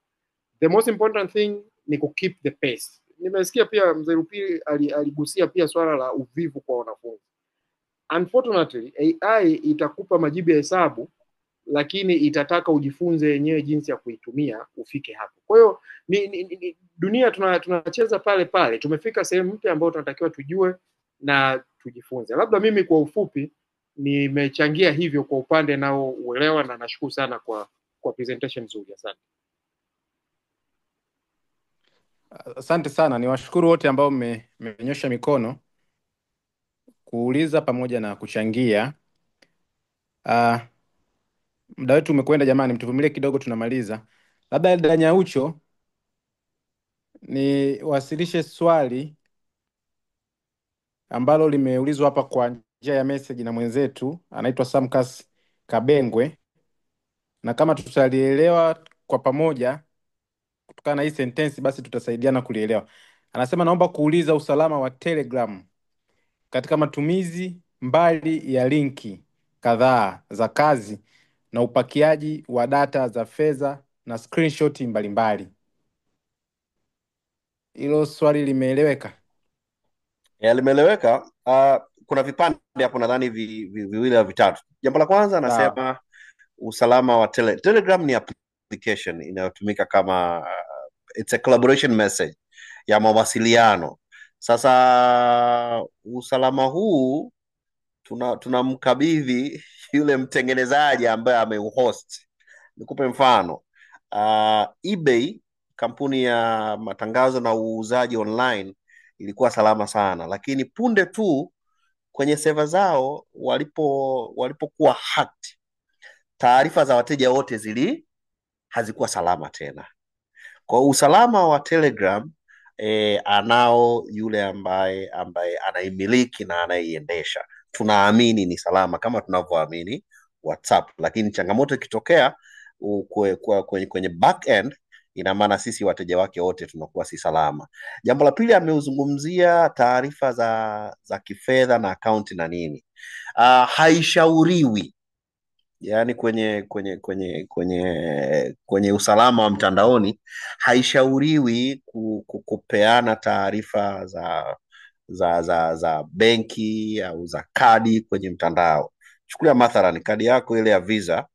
The most important thing ni ku keep the pace. Nimesikia pia mzee Rupili aligusia pia swala la uvivu kwa wanafunzi. Unfortunately, AI itakupa majibu ya hesabu, lakini itataka ujifunze yenyewe jinsi ya kuitumia ufike hapo. Kwa hiyo dunia tunacheza pale. Tumefika sehemu mpya ambayo tunatakiwa tujue na tujifunze. Labda mimi kwa ufupi nimechangia hivyo kwa upande nao uelewa, na nashukuru sana kwa presentation nzuri. Asante. Asante sana, niwashukuru wote ambao mmenyosha mikono kuuliza pamoja na kuchangia. Muda wetu umekwenda jamani, mtuvumilie kidogo tunamaliza. Labda dada Nyaucho niwasilishe swali ambalo limeulizwa hapa kwa njia ya message na mwenzetu anaitwa Samkas Kabengwe, na kama tutalielewa kwa pamoja kutokana na hii sentensi basi tutasaidiana kulielewa. Anasema naomba kuuliza usalama wa Telegram katika matumizi mbali ya linki kadhaa za kazi na upakiaji wa data za fedha na screenshot mbalimbali. Hilo swali limeeleweka? Limeeleweka. Kuna vipande hapo nadhani viwili au vitatu. Jambo la kwanza anasema usalama wa Telegram ni application inayotumika kama it's a collaboration message ya mawasiliano. Sasa usalama huu tunamkabidhi yule mtengenezaji ambaye ameuhost. Nikupe mfano. eBay, kampuni ya matangazo na uuzaji online, ilikuwa salama sana, lakini punde tu kwenye seva zao walipokuwa hacked, taarifa za wateja wote hazikuwa salama tena. Kwa usalama wa Telegram anao yule ambaye anaimiliki na anaiendesha. Tunaamini ni salama kama tunavyoamini WhatsApp, lakini changamoto ikitokea kwenye back end, ina maana sisi wateja wake wote tunakuwa si salama. Jambo la pili, ameuzungumzia taarifa za kifedha na akaunti na nini. Haishauriwi, yaani kwenye usalama wa mtandaoni haishauriwi kupeana taarifa za benki au za kadi kwenye mtandao. Chukulia mathalan kadi yako ile ya Visa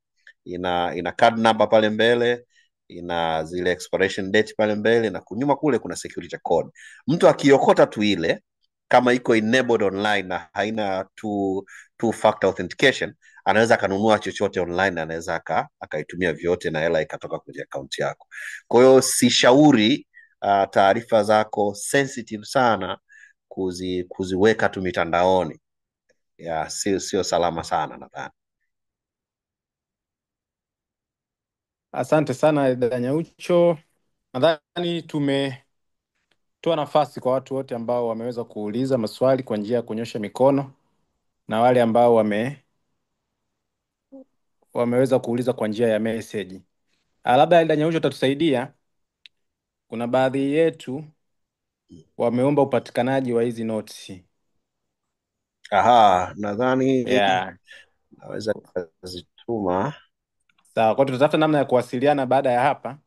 ina card number pale mbele, ina zile expiration date pale mbele, na kunyuma kule kuna security code. Mtu akiokota tu ile, kama iko enabled online na haina two factor authentication, anaweza akanunua chochote online na anaweza akaitumia vyote na hela ikatoka kwenye akaunti yako. Kwa hiyo sishauri taarifa zako sensitive sana kuziweka tu mitandaoni. Sio salama sana nadhani. Asante sana dada Nyaucho. Nadhani tumetoa nafasi kwa watu wote ambao wameweza kuuliza maswali kwa njia ya kunyosha mikono, na wale ambao wameweza kuuliza kwa njia ya message. Labda dada Nyaucho atatusaidia. Kuna baadhi yetu wameomba upatikanaji wa hizi notes. Nadhani Yeah. naweza kuzituma. Sawa, kwa tutatafuta namna ya kuwasiliana baada ya hapa.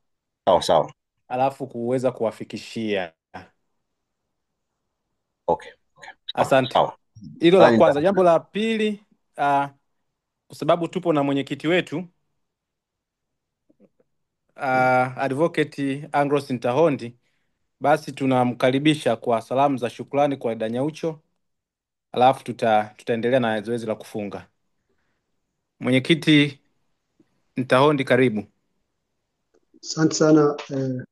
Sawa. Alafu kuweza kuwafikishia. Okay. Asante. Hilo la kwanza. Jambo la pili, kwa sababu tupo na mwenyekiti wetu Advocate Anglos Ntahondi, basi tunamkaribisha kwa salamu za shukrani kwa dada Nyaucho, alafu tutaendelea na zoezi la kufunga. Mwenyekiti Ntahondi, karibu. Asante sana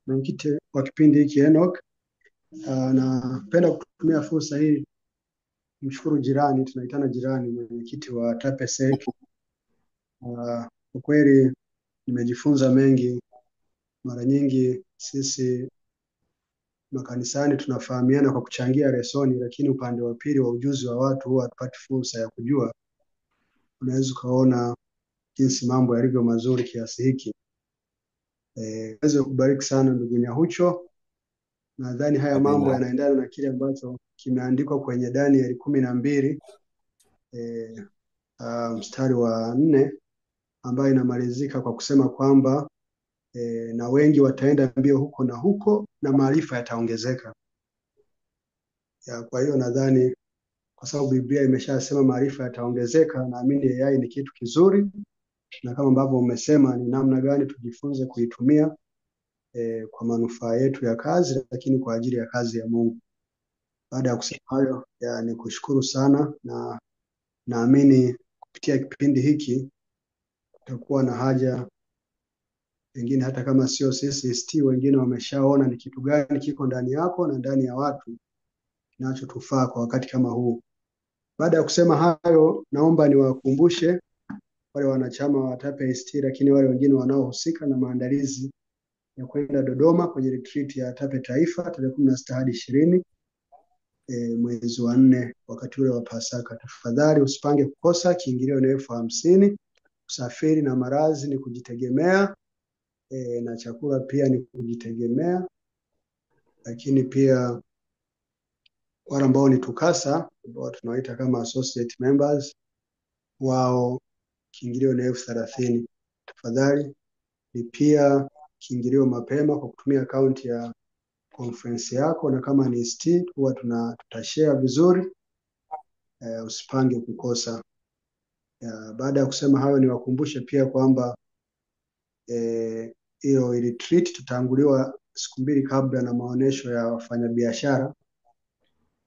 mwenyekiti wa kipindi hiki Enoch. Napenda kutumia fursa hii kumshukuru jirani, tunaitana jirani, mwenyekiti wa TAPESEC. Kwa kweli nimejifunza mengi. Mara nyingi sisi makanisani tunafahamiana kwa kuchangia lesoni, lakini upande wa pili wa ujuzi wa watu huwa hatupati fursa ya kujua. Unaweza ukaona jinsi mambo yalivyo mazuri kiasi hiki. Naweza kubariki sana ndugu Nyahucho. Nadhani haya mambo yanaendana na kile ambacho kimeandikwa kwenye Danieli 12 mstari wa 4, ambayo inamalizika kwa kusema kwamba na wengi wataenda mbio huko na huko na maarifa yataongezeka. Kwa hiyo nadhani kwa sababu Biblia imeshasema maarifa yataongezeka, naamini AI ni kitu kizuri, na kama ambavyo umesema ni namna gani tujifunze kuitumia kwa manufaa yetu ya kazi, lakini kwa ajili ya kazi ya Mungu. Baada ya kusema hayo, ni kushukuru sana, na naamini kupitia kipindi hiki tutakuwa na haja pengine hata kama sio sisi ST, wengine wameshaona ni kitu gani kiko ndani yako na ndani ya watu kinachotufaa kwa wakati kama huu. Baada ya kusema hayo, naomba niwakumbushe wale wanachama wa TAPE-ST, lakini wale wengine wanaohusika na maandalizi ya kwenda Dodoma kwenye retreat ya TAPE Taifa tarehe 16 hadi 20 mwezi wa 4 wakati ule wa Pasaka. Tafadhali usipange kukosa. Kiingilio ni $50,000. Usafiri na malazi ni kujitegemea, na chakula pia ni kujitegemea, lakini pia wale ambao ni TUCASA ambao tunawaita kama associate members, wao kiingilio ni $30,000. Tafadhali lipia kiingilio mapema kwa kutumia akaunti ya conference yako, na kama ni ST huwa tutashare vizuri. Usipange kukosa. Baada ya kusema hayo, niwakumbushe pia kwamba hiyo retreat tutaanguliwa siku 2 kabla na maonesho ya wafanyabiashara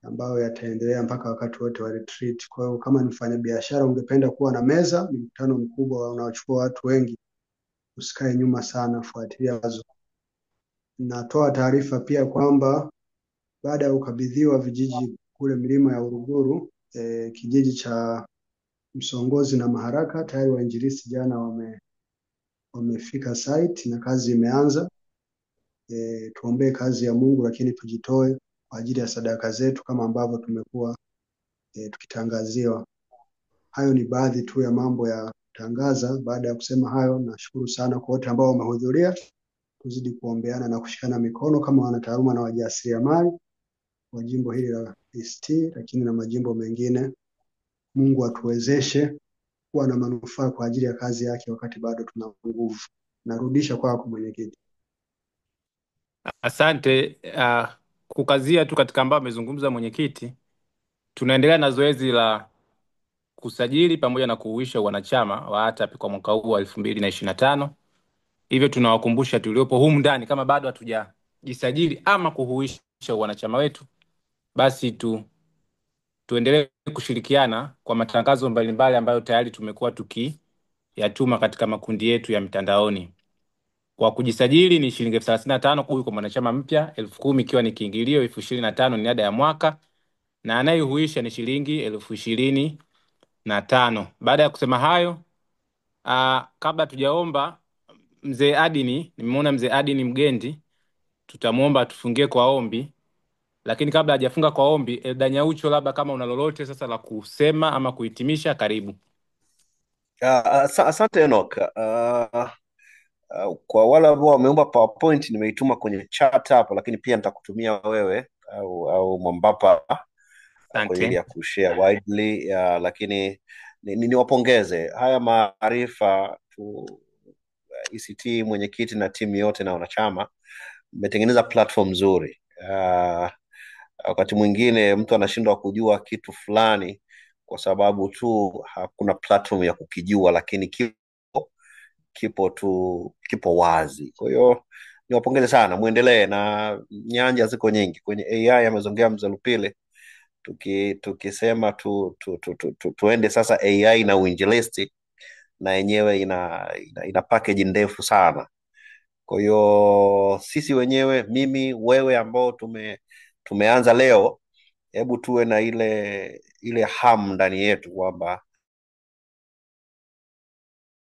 ambayo yataendelea mpaka wakati wote wa retreat. Kwa hiyo kama ni mfanyabiashara ungependa kuwa na meza, ni mkutano mkubwa unaochukua watu wengi, usikae nyuma sana, fuatilia wazo. Natoa taarifa pia kwamba baada ya kukabidhiwa vijiji kule milima ya Uruguru, kijiji cha Msongozi na Maharaka, tayari wainjilisti jana wamefika site na kazi imeanza. Tuombee kazi ya Mungu, lakini tujitoe kwa ajili ya sadaka zetu kama ambavyo tumekuwa tukitangaziwa. Hayo ni baadhi tu ya mambo ya kutangaza. Baada ya kusema hayo, nashukuru sana kwa wote ambao wamehudhuria. Tuzidi kuombeana na kushikana mikono kama wanataaluma na wajasiriamali wa jimbo hili la EACT, lakini na majimbo mengine. Mungu atuwezeshe kuwa na manufaa kwa ajili ya kazi yake wakati bado tuna nguvu. Narudisha kwako mwenyekiti. Asante. Kukazia tu katika ambao amezungumza mwenyekiti, tunaendelea na zoezi la kusajili pamoja na kuhuisha wanachama wa ATAP kwa mwaka huu wa 2025. Hivyo tunawakumbusha tuliopo humu ndani, kama bado hatujajisajili ama kuhuisha wanachama wetu, basi tuendelee kushirikiana kwa matangazo mbalimbali ambayo tayari tumekuwa tukiyatuma katika makundi yetu ya mtandaoni. Kwa kujisajili ni shilingi 35,000 huyu kwa mwanachama mpya, 10,000 ikiwa ni kiingilio, 25,000 ni ada ya mwaka, na anayehuisha ni shilingi 25,000. Baada ya kusema hayo, kabla tujaomba mzee Adini, nimeona mzee Adini Mgendi, tutamuomba atufungie kwa ombi. Lakini kabla hajafunga kwa ombi, Elda Nyaucho, labda kama una lolote sasa la kusema ama kuhitimisha, karibu. Asante Enoch. Kwa wale ambao wameomba PowerPoint nimeituma kwenye chat hapo, lakini pia nitakutumia wewe au Mwambapa kwa ajili ya kushare widely. Lakini niwapongeze haya maarifa tu, ECT mwenyekiti na timu yote na wanachama mmetengeneza platform nzuri. Wakati mwingine mtu anashindwa kujua kitu fulani kwa sababu tu hakuna platform ya kukijua, lakini kipo wazi. Kwa hiyo niwapongeze sana, muendelee, na nyanja ziko nyingi kwenye AI. Amezongea mzee Lupile, tukisema tuende sasa AI na uinjilisti, na yenyewe ina package ndefu sana. Kwa hiyo sisi wenyewe, mimi, wewe ambao tumeanza leo, hebu tuwe na ile hamu ndani yetu kwamba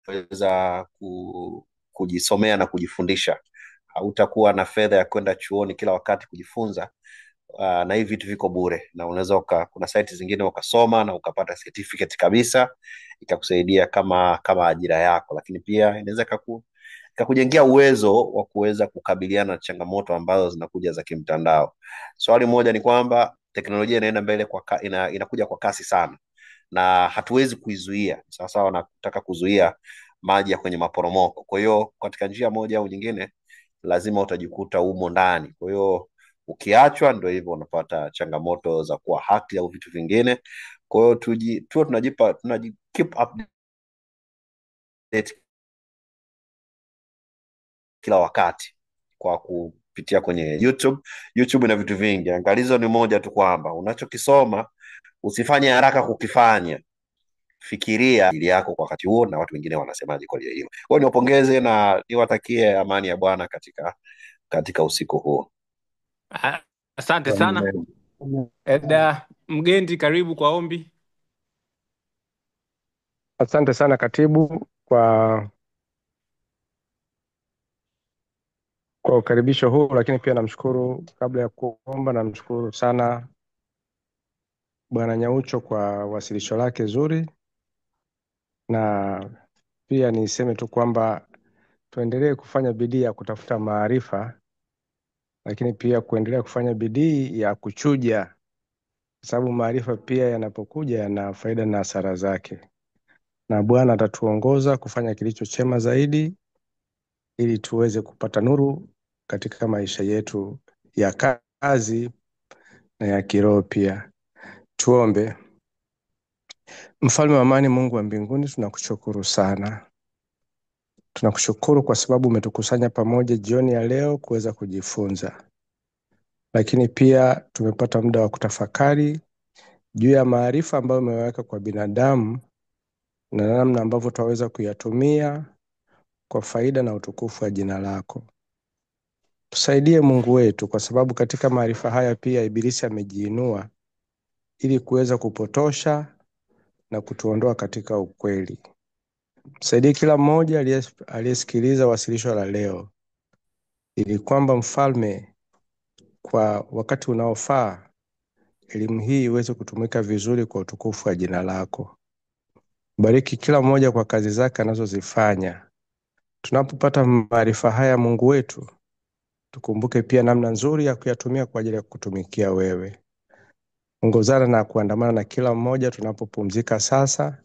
weza kujisomea na kujifundisha. Hautakuwa na fedha ya kwenda chuoni kila wakati kujifunza, na hivi vitu viko bure, na unaweza kuna site zingine ukasoma na ukapata certificate kabisa, itakusaidia kama ajira yako, lakini pia inaweza ikakujengea uwezo wa kuweza kukabiliana na changamoto ambazo zinakuja za kimtandao. Swali moja ni kwamba teknolojia inaenda mbele inakuja kwa kasi sana, na hatuwezi kuizuia. Sawa wanataka kuzuia maji ya kwenye maporomoko. Kwa hiyo katika njia moja au nyingine lazima utajikuta umo ndani. Kwa hiyo ukiachwa, ndio hivyo, unapata changamoto za kuwa haki au vitu vingine. Kwa hiyo keep update kila wakati kwa kupitia kwenye YouTube. YouTube ina vitu vingi. Angalizo ni moja tu, kwamba unachokisoma usifanye haraka kukifanya. Fikiria ili yako kwa wakati huo na watu wengine wanasemaje kwa hiyo. Kwa hiyo niwapongeze na niwatakie amani ya Bwana katika usiku huo. Asante sana. Elda Mgendi, karibu kwa ombi. Asante sana katibu kwa ukaribisho huu, lakini pia namshukuru, kabla ya kuomba, namshukuru sana Bwana Nyaucho kwa wasilisho lake zuri, na pia niseme tu kwamba tuendelee kufanya bidii ya kutafuta maarifa, lakini pia kuendelea kufanya bidii ya kuchuja, kwa sababu maarifa pia yanapokuja yana faida na hasara zake, na Bwana atatuongoza kufanya kilicho chema zaidi ili tuweze kupata nuru katika maisha yetu ya kazi na ya kiroho pia. Tuombe. Mfalme wa amani, Mungu wa mbinguni, tunakushukuru sana. Tunakushukuru kwa sababu umetukusanya pamoja jioni ya leo kuweza kujifunza. lakini pia tumepata muda wa kutafakari juu ya maarifa ambayo umeweka kwa binadamu na namna ambavyo tutaweza kuyatumia kwa faida na utukufu wa jina lako. Tusaidie Mungu wetu, kwa sababu katika maarifa haya pia Ibilisi amejiinua ili kuweza kupotosha na kutuondoa katika ukweli. Tusaidie kila mmoja aliyesikiliza wasilisho la leo, ili kwamba Mfalme, kwa wakati unaofaa elimu hii iweze kutumika vizuri kwa utukufu wa jina lako. Bariki kila mmoja kwa kazi zake anazozifanya. Tunapopata maarifa haya Mungu wetu, tukumbuke pia namna nzuri ya kuyatumia kwa ajili ya kutumikia wewe. Ongozana na kuandamana na kila mmoja tunapopumzika sasa.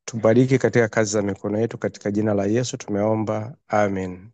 Tubariki katika kazi za mikono yetu, katika jina la Yesu tumeomba, amen.